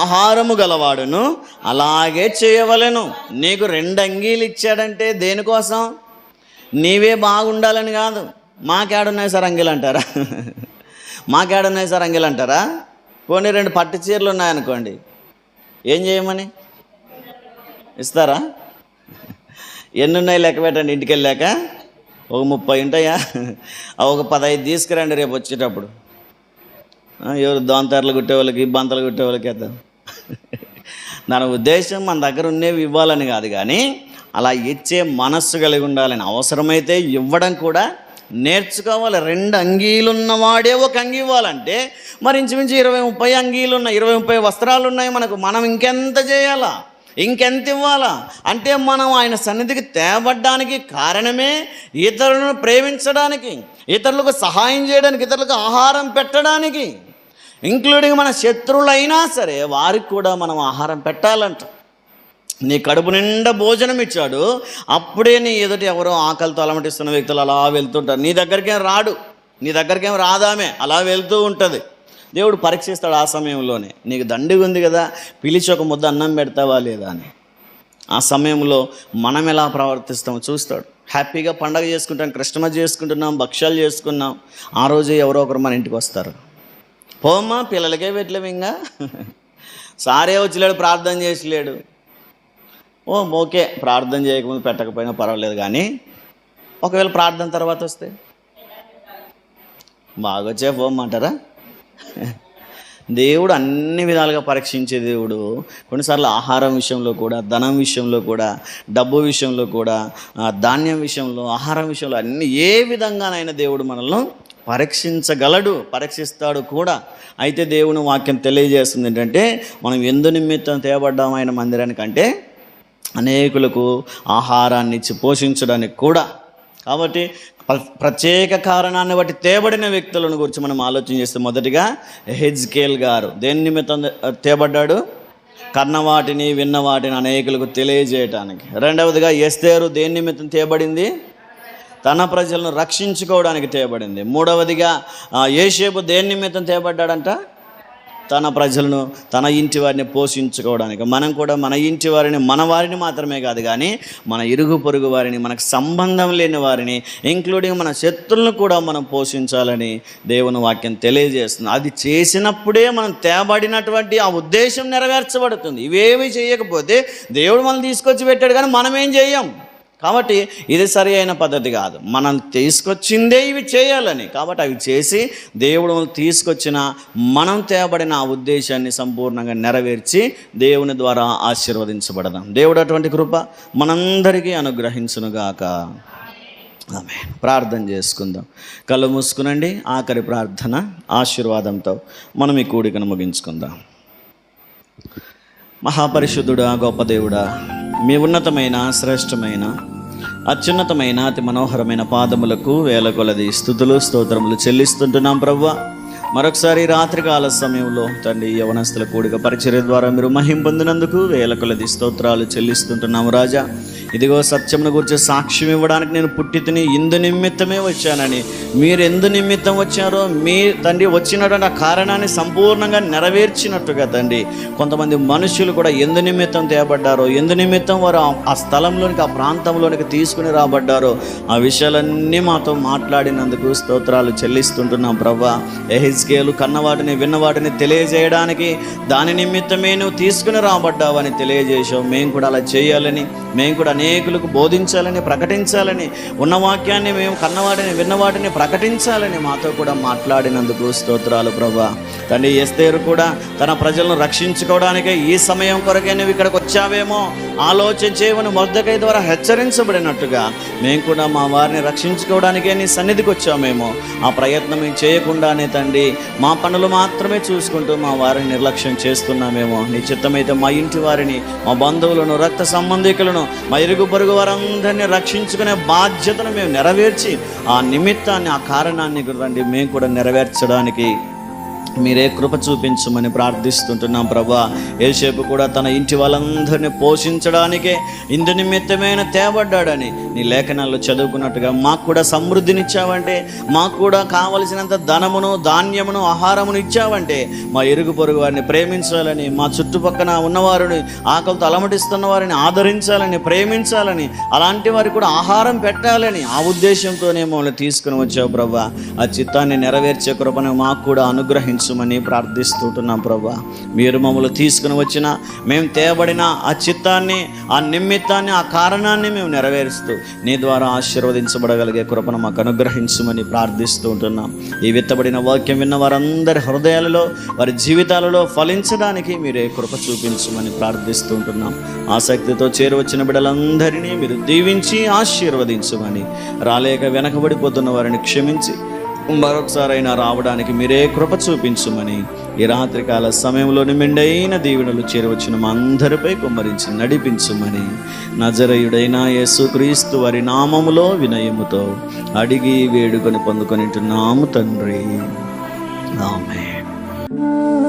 ఆహారము గలవాడును అలాగే చేయవలెను. నీకు 2 అంగీలు ఇచ్చాడంటే దేనికోసం? నీవే బాగుండాలని కాదు. మాకేడున్నాయి సార్ అంగీలు అంటారా? మాకేడున్నాయి సార్ అంగీలు అంటారా? పోనీ 2 పట్టు చీరలు ఉన్నాయనుకోండి, ఏం చేయమని ఇస్తారా? ఎన్ని ఉన్నాయి లెక్క పెట్టండి. ఇంటికి వెళ్ళాక ఒక 30 ఉంటాయా? ఒక 15 తీసుకురండి రేపు వచ్చేటప్పుడు. ఎవరు దోంతర్లు కుట్టేవాళ్ళకి, బంతలు కుట్టేవాళ్ళకి వేద్దాం. దాని ఉద్దేశం మన దగ్గర ఉన్నవి ఇవ్వాలని కాదు, కానీ అలా ఇచ్చే మనస్సు కలిగి ఉండాలని. అవసరమైతే ఇవ్వడం కూడా నేర్చుకోవాలి. 2 అంగీలు ఉన్నవాడే ఒక అంగీ ఇవ్వాలంటే మరి ఇంచుమించు 20-30 అంగీలు ఉన్నాయి, 20-30 వస్త్రాలు ఉన్నాయి మనకు. మనం ఇంకెంత చేయాలా, ఇంకెంత ఇవ్వాలా? అంటే మనం ఆయన సన్నిధికి తేబడ్డానికి కారణమే ఇతరులను ప్రేమించడానికి, ఇతరులకు సహాయం చేయడానికి, ఇతరులకు ఆహారం పెట్టడానికి. ఇంక్లూడింగ్ మన శత్రువులైనా సరే వారికి కూడా మనం ఆహారం పెట్టాలంట. నీ కడుపు నిండా భోజనం ఇచ్చాడు, అప్పుడే నీ ఎదుటి ఎవరో ఆకలితో అలమటిస్తున్న వ్యక్తులు అలా వెళ్తుంటారు. నీ దగ్గరికేం రాడు, నీ దగ్గరికేం రాదామే, అలా వెళ్తూ ఉంటుంది. దేవుడు పరీక్షిస్తాడు ఆ సమయంలోనే. నీకు దండిగా ఉంది కదా, పిలిచి ఒక ముద్ద అన్నం పెడతావా లేదా అని. ఆ సమయంలో మనం ఎలా ప్రవర్తిస్తామో చూస్తాడు. హ్యాపీగా పండగ చేసుకుంటాం, క్రిస్మస్ చేసుకుంటున్నాం, భక్ష్యాలు చేసుకున్నాం, ఆ రోజే ఎవరో ఒకరు మన ఇంటికి వస్తారు. పోమ్మా పిల్లలకే పెట్టలేము, ఇంకా సారే వచ్చిలేడు, ప్రార్థన చేసలేడు. ఓకే, ప్రార్థన చేయకముందు పెట్టకపోయినా పర్వాలేదు, కానీ ఒకవేళ ప్రార్థన తర్వాత వస్తే బాగొచ్చే పోమ్మంటారా? దేవుడు అన్ని విధాలుగా పరీక్షించే దేవుడు. కొన్నిసార్లు ఆహారం విషయంలో కూడా, ధనం విషయంలో కూడా, డబ్బు విషయంలో కూడా, ధాన్యం విషయంలో, ఆహారం విషయంలో అన్ని ఏ విధంగానైనా దేవుడు మనల్ని పరీక్షించగలడు, పరీక్షిస్తాడు కూడా. అయితే దేవుని వాక్యం తెలియజేస్తుంది ఏంటంటే, మనం ఎందు నిమిత్తం తేబడ్డాం ఆయన మందిరానికంటే అనేకులకు ఆహారాన్ని ఇచ్చి పోషించడానికి కూడా. కాబట్టి ప్రత్యేక కారణాన్ని బట్టి తేబడిన వ్యక్తులను గురించి మనం ఆలోచన చేస్తే, మొదటిగా హెజ్కేల్ గారు దేని నిమిత్తం తేబడ్డాడు? కన్నవాటిని విన్నవాటిని అనేకులకు తెలియజేయటానికి. రెండవదిగా ఎస్తేరు దేని నిమిత్తం తేబడింది? తన ప్రజలను రక్షించుకోవడానికి తేబడింది. మూడవదిగా యోసేపు దేని నిమిత్తం తేబడ్డాడంట? తన ప్రజలను, తన ఇంటి వారిని పోషించుకోవడానికి. మనం కూడా మన ఇంటి వారిని, మన వారిని మాత్రమే కాదు కానీ మన ఇరుగు పొరుగు వారిని, మనకు సంబంధం లేని వారిని, ఇంక్లూడింగ్ మన శత్రులను కూడా మనం పోషించాలని దేవుని వాక్యం తెలియజేస్తుంది. అది చేసినప్పుడే మనం తేబడినటువంటి ఆ ఉద్దేశం నెరవేర్చబడుతుంది. ఇవేవి చేయకపోతే దేవుడు మనం తీసుకొచ్చి పెట్టాడు కానీ మనం ఏం చేయం. కాబట్టి ఇది సరి అయిన పద్ధతి కాదు. మనం తీసుకొచ్చిందే ఇవి చేయాలని. కాబట్టి అవి చేసి దేవుడు తీసుకొచ్చిన మనం తేబడిన ఆ ఉద్దేశాన్ని సంపూర్ణంగా నెరవేర్చి దేవుని ద్వారా ఆశీర్వదించబడదాం. దేవుడు అటువంటి కృప మనందరికీ అనుగ్రహించునుగాక. ఆమేన్. ప్రార్థన చేసుకుందాం. కళ్ళు మూసుకునండి. ఆఖరి ప్రార్థన ఆశీర్వాదంతో మనం ఈ కూడికను ముగించుకుందాం. మహాపరిశుద్ధుడా, గొప్ప దేవుడా, మీ ఉన్నతమైన, శ్రేష్టమైన, అత్యున్నతమైన, అతి మనోహరమైన పాదములకు వేల కొలది స్తుతులు, స్తోత్రములు చెల్లిస్తుంటున్నాం ప్రభువా. మరొకసారి రాత్రికాల సమయంలో తండ్రి యవనస్తుల కూడిక పరిచర్య ద్వారా మీరు మహిమ పొందినందుకు వేల కొలది స్తోత్రాలు చెల్లిస్తుంటున్నాము రాజా. ఇదిగో సత్యమును గురించి సాక్ష్యం ఇవ్వడానికి నేను పుట్టి తిని ఇందు నిమిత్తమే వచ్చానని, మీరు ఎందు నిమిత్తం వచ్చారో మీ తండ్రి వచ్చినటువంటి ఆ కారణాన్ని సంపూర్ణంగా నెరవేర్చినట్టుగా తండ్రి కొంతమంది మనుషులు కూడా ఎందు నిమిత్తం తేబడ్డారో, ఎందు నిమిత్తం వారు ఆ స్థలంలోనికి, ఆ ప్రాంతంలోనికి తీసుకుని రాబడ్డారో ఆ విషయాలన్నీ మాతో మాట్లాడినందుకు స్తోత్రాలు చెల్లిస్తుంటున్నాం ప్రభా. ఎహెజ్కేలు కన్నవాటిని విన్నవాటిని తెలియజేయడానికి దాని నిమిత్తమే నువ్వు తీసుకుని రాబడ్డావని తెలియజేసావు. మేము కూడా అలా చేయాలని, మేము కూడా అనేకులకు బోధించాలని, ప్రకటించాలని, ఉన్న వాక్యాన్ని మేము కన్నవాటిని విన్నవాటిని ప్రకటించాలని మాతో కూడా మాట్లాడినందుకు స్తోత్రాలు ప్రభా. తండ్రి ఎస్తేరు కూడా తన ప్రజలను రక్షించుకోవడానికే ఈ సమయం కొరకే నువ్వు ఇక్కడికి వచ్చావేమో ఆలోచన చేయమని మొర్దెకై ద్వారా హెచ్చరించబడినట్టుగా మేము కూడా మా వారిని రక్షించుకోవడానికే నీ సన్నిధికి వచ్చామేమో. ఆ ప్రయత్నం మేము చేయకుండానే తండ్రి మా పనులు మాత్రమే చూసుకుంటూ మా వారిని నిర్లక్ష్యం చేస్తున్నామేమో. నీ చిత్తమైతే మా ఇంటి వారిని, మా బంధువులను, రక్త సంబంధికులను, మా ఇరుగు పొరుగు వారందరినీ రక్షించుకునే బాధ్యతను మేము నెరవేర్చి ఆ నిమిత్తాన్ని, ఆ కారణాన్ని తండ్రి మేము కూడా నెరవేర్చడానికి మీరే కృప చూపించమని ప్రార్థిస్తుంటున్నాం ప్రభా. యేసేపు కూడా తన ఇంటి వాళ్ళందరినీ పోషించడానికే ఇందు నిమిత్తమైన తేబడ్డాడని నీ లేఖనాల్లో చదువుకున్నట్టుగా మాకు కూడా సమృద్ధినిచ్చావంటే, మాకు కూడా కావలసినంత ధనమును, ధాన్యమును, ఆహారమును ఇచ్చావంటే మా ఇరుగు పొరుగు వారిని ప్రేమించాలని, మా చుట్టుపక్కన ఉన్నవారిని, ఆకలితో అలమటిస్తున్న వారిని ఆదరించాలని, ప్రేమించాలని, అలాంటి వారికి కూడా ఆహారం పెట్టాలని ఆ ఉద్దేశంతోనే మమ్మల్ని తీసుకుని వచ్చావు ప్రభా. ఆ చిత్తాన్ని నెరవేర్చే కృపను మాకు కూడా అనుగ్రహించమని ప్రార్థిస్తుంటున్నాం ప్రభా. మీరు మమ్మల్ని తీసుకుని వచ్చిన, మేము తేబడిన ఆ చిత్తాన్ని, ఆ నిమిత్తాన్ని, ఆ కారణాన్ని మేము నెరవేరుస్తూ నీ ద్వారా ఆశీర్వదించబడగలిగే కృపను మాకు అనుగ్రహించమని ప్రార్థిస్తూ ఉంటున్నాం. ఈ విత్తబడిన వాక్యం విన్న వారందరి హృదయాలలో, వారి జీవితాలలో ఫలించడానికి మీరే కృప చూపించమని ప్రార్థిస్తూ ఉంటున్నాం. ఆసక్తితో చేరువచ్చిన బిడ్డలందరినీ మీరు దీవించి ఆశీర్వదించమని, రాలేక వెనకబడిపోతున్న వారిని క్షమించి మరొకసారైనా రావడానికి మీరే కృప చూపించమని, ఈ రాత్రికాల సమయంలోని మెండైన దీవెనలు చేరవచ్చిన మా అందరిపై కుమ్మరించి నడిపించమని నజరేయుడైన యేసుక్రీస్తు వారి నామములో వినయముతో అడిగి వేడుకొని పొందుకొనిటున్నాము తండ్రి. ఆమేన్.